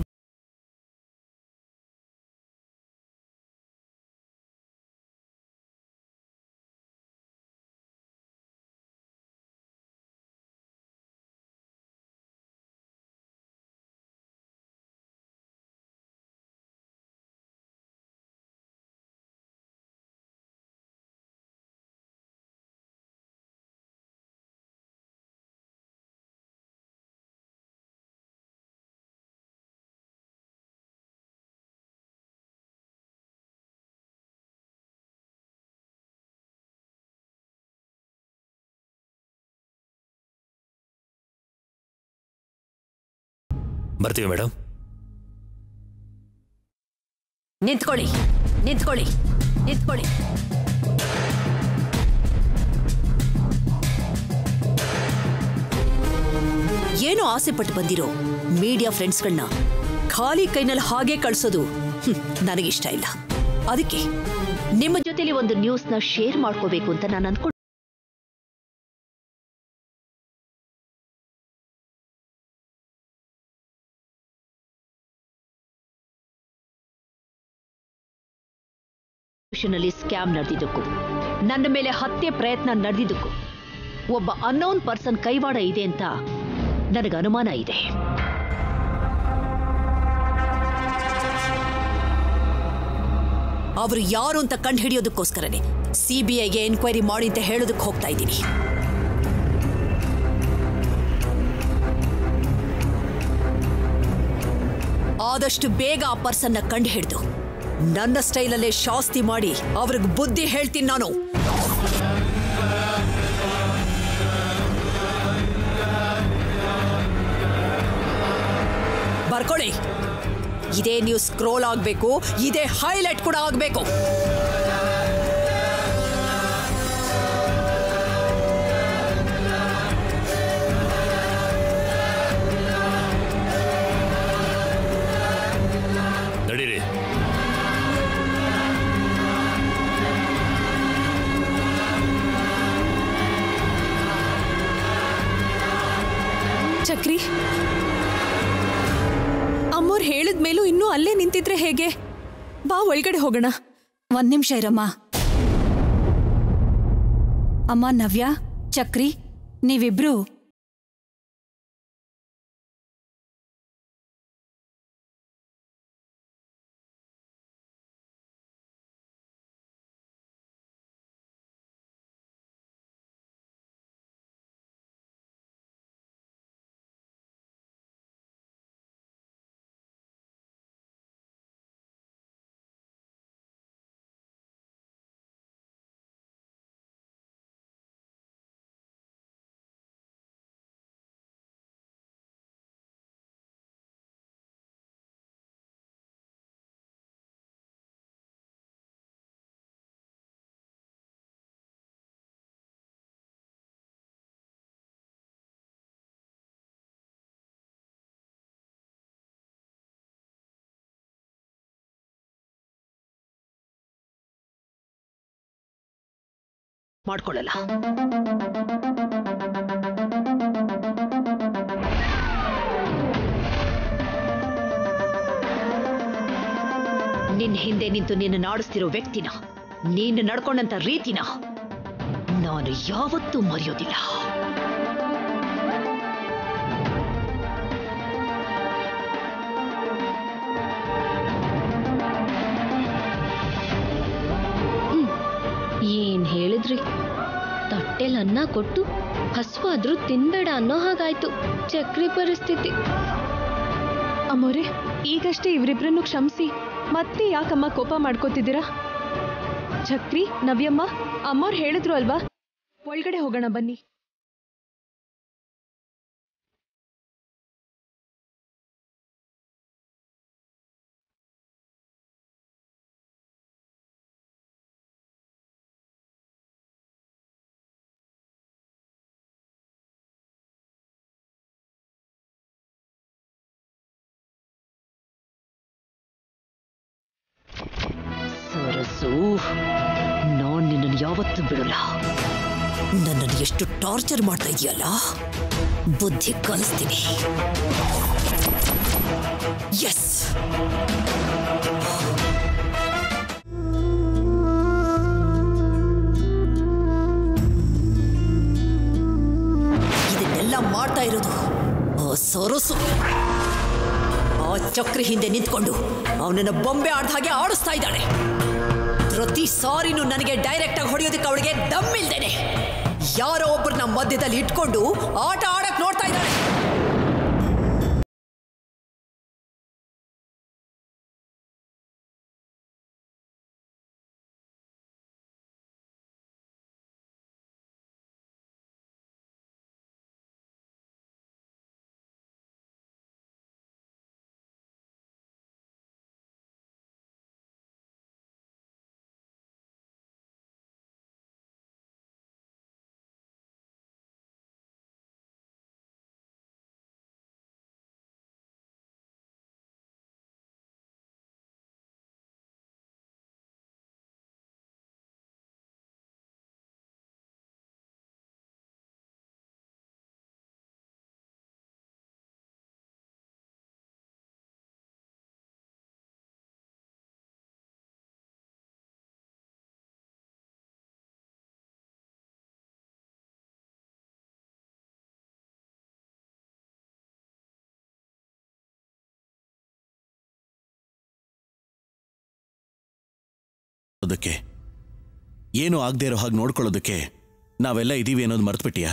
ಬರ್ತೀವಿ ಮೇಡಮ್. ನಿಂತ್ಕೊಳ್ಳಿ ನಿಂತ್ಕೊಳ್ಳಿ ನಿಂತ್ಕೊಳ್ಳಿ. ಏನೋ ಆಸೆ ಪಟ್ಟು ಬಂದಿರೋ ಮೀಡಿಯಾ ಫ್ರೆಂಡ್ಸ್ಗಳನ್ನ ಖಾಲಿ ಕೈನಲ್ಲಿ ಹಾಗೆ ಕಳಿಸೋದು ನನಗಿಷ್ಟ ಇಲ್ಲ. ಅದಕ್ಕೆ ನಿಮ್ಮ ಜೊತೆಲಿ ಒಂದು ನ್ಯೂಸ್ನ ಶೇರ್ ಮಾಡ್ಕೋಬೇಕು ಅಂತ ನಾನು ಅಂದ್ಕೊಂಡು ಸ್ಕ್ಯಾಮ್ ನಡೆದಿದ್ದಕ್ಕೂ ನನ್ನ ಮೇಲೆ ಹತ್ಯೆ ಪ್ರಯತ್ನ ನಡೆದಿದ್ದಕ್ಕೂ ಒಬ್ಬ ಅನ್ನೋನ್ ಪರ್ಸನ್ ಕೈವಾಡ ಇದೆ ಅಂತ ನನಗೆ ಅನುಮಾನ ಇದೆ. ಅವರು ಯಾರು ಅಂತ ಕಂಡು ಹಿಡಿಯೋದಕ್ಕೋಸ್ಕರನೇ CBIಗೆ ಎನ್ಕ್ವೈರಿ ಮಾಡಿ ಅಂತ ಹೇಳೋದಕ್ಕೆ ಹೋಗ್ತಾ ಇದ್ದೀನಿ. ಆದಷ್ಟು ಬೇಗ ಆ ಪರ್ಸನ್ನ ಕಂಡು ಹಿಡಿದು ನನ್ನ ಸ್ಟೈಲಲ್ಲೇ ಶಾಸ್ತಿ ಮಾಡಿ ಅವ್ರಿಗೆ ಬುದ್ಧಿ ಹೇಳ್ತೀನಿ ನಾನು. ಬರ್ಕೊಳ್ಳಿ. ಇದೇ ನೀವು ಸ್ಕ್ರೋಲ್ ಆಗಬೇಕು, ಇದೇ ಹೈಲೈಟ್ ಕೂಡ ಆಗಬೇಕು. ನಡೀರಿ. ಚಕ್ರಿ, ಅಮ್ಮೋರ್ ಹೇಳಿದ ಮೇಲೂ ಇನ್ನೂ ಅಲ್ಲೇ ನಿಂತಿದ್ರೆ ಹೇಗೆ? ಬಾ ಒಳಗಡೆ ಹೋಗೋಣ. ಒಂದ್ ನಿಮಿಷ ಇರಮ್ಮ. ಅಮ್ಮ ನವ್ಯ, ಚಕ್ರಿ, ನೀವಿಬ್ರು ಮಾಡ್ಕೊಳ್ಳಲ್ಲ. ನಿನ್ನ ಹಿಂದೆ ನಿಂತು ನಿನ್ನ ನಾಡಿಸ್ತಿರೋ ವ್ಯಕ್ತಿನ, ನೀನು ನಡ್ಕೊಂಡಂತ ರೀತಿನ ನಾನು ಯಾವತ್ತೂ ಮರೆಯೋದಿಲ್ಲ. ಏನ್ ಹೇಳಿದ್ರಿ? ತಟ್ಟೆಲ್ ಅನ್ನ ಕೊಟ್ಟು ಹಸ್ವಾದ್ರೂ ತಿನ್ಬೇಡ ಅನ್ನೋ ಹಾಗಾಯ್ತು ಚಕ್ರಿ ಪರಿಸ್ಥಿತಿ. ಅಮ್ಮೋರೆ, ಈಗಷ್ಟೇ ಇವರಿಬ್ರನ್ನು ಕ್ಷಮಿಸಿ ಮತ್ತೆ ಯಾಕಮ್ಮ ಕೋಪ ಮಾಡ್ಕೋತಿದ್ದೀರಾ? ಚಕ್ರಿ, ನವ್ಯಮ್ಮ, ಅಮ್ಮೋರ್ ಹೇಳಿದ್ರು ಅಲ್ವಾ, ಒಳಗಡೆ ಹೋಗೋಣ ಬನ್ನಿ. ಸರಸು, ನಾನ್ ನಿನ್ನನ್ನು ಯಾವತ್ತೂ ಬಿಡಲ್ಲ. ನನ್ನನ್ನು ಎಷ್ಟು ಟಾರ್ಚರ್ ಮಾಡ್ತಾ ಇದೆಯಲ್ಲ, ಬುದ್ಧಿ ಕಲಿಸ್ತೀನಿ. ಎಸ್, ಇದನ್ನೆಲ್ಲ ಮಾಡ್ತಾ ಇರೋದು ಆ ಸರಸು. ಆ ಚಕ್ರಿ ಹಿಂದೆ ನಿಂತ್ಕೊಂಡು ಅವನನ್ನ ಬೊಂಬೆ ಆಡ್ದ ಹಾಗೆ ಆಡಿಸ್ತಾ ಇದ್ದಾಳೆ. ಪ್ರತಿ ಸಾರಿನೂ ನನಗೆ ಡೈರೆಕ್ಟ್ ಆಗಿ ಹೊಡೆಯೋದಕ್ಕೆ ಅವಳಿಗೆ ದಮ್ಮಿಲ್ದೇನೆ ಯಾರೋ ಒಬ್ಬರನ್ನ ಮಧ್ಯದಲ್ಲಿ ಇಟ್ಕೊಂಡು ಆಟ ಆಡಕ್ ನೋಡ್ತಾ ಇದ್ದಾಳೆ. ಅದಕ್ಕೆ ಏನು ಆಗದೆ ಇರೋ ಹಾಗೆ ನೋಡ್ಕೊಳ್ಳೋದಕ್ಕೆ ನಾವೆಲ್ಲ ಇದೀವಿ ಅನ್ನೋದು ಮರ್ತ್ಬಿಟ್ಟಿಯಾ?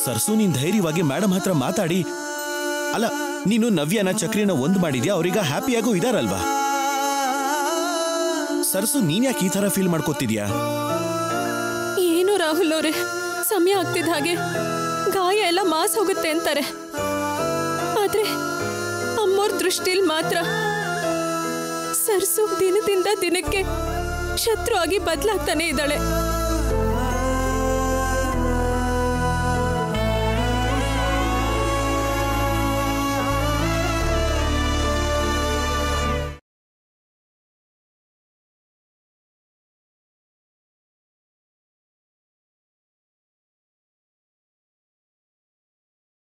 ಸರ್ಸು, ನೀನ್ ಧೈರ್ಯವಾಗಿ ಮೇಡಮ್ ಹತ್ರ ಮಾತಾಡಿ. ಅಲ್ಲ, ನೀನು ನವ್ಯನ ಚಕ್ರಿನ ಒಂದು ಮಾಡಿದ್ಯಾ, ಅವ್ರೀಗ ಹ್ಯಾಪಿಯಾಗೂ ಇದಾರಲ್ವಾ? ಸರ್ಸು, ನೀನ್ ಯಾಕೆ ಈ ತರ ಫೀಲ್ ಮಾಡ್ಕೋತಿದ್ಯಾ? ಏನು ರಾಹುಲ್ ಅವರೇ, ಸಮಯ ಆಗ್ತಿದ್ದ ಹಾಗೆ ಗಾಯ ಎಲ್ಲ ಮಾಸ್ ಹೋಗುತ್ತೆ ಅಂತಾರೆ. ಆದ್ರೆ ಅಮ್ಮೋರ್ ದೃಷ್ಟಿಲ್ ಮಾತ್ರ ಸರ್ಸು ದಿನದಿಂದ ದಿನಕ್ಕೆ ಶತ್ರು ಆಗಿ ಬದಲಾಗ್ತಾನೆ ಇದ್ದಾಳೆ.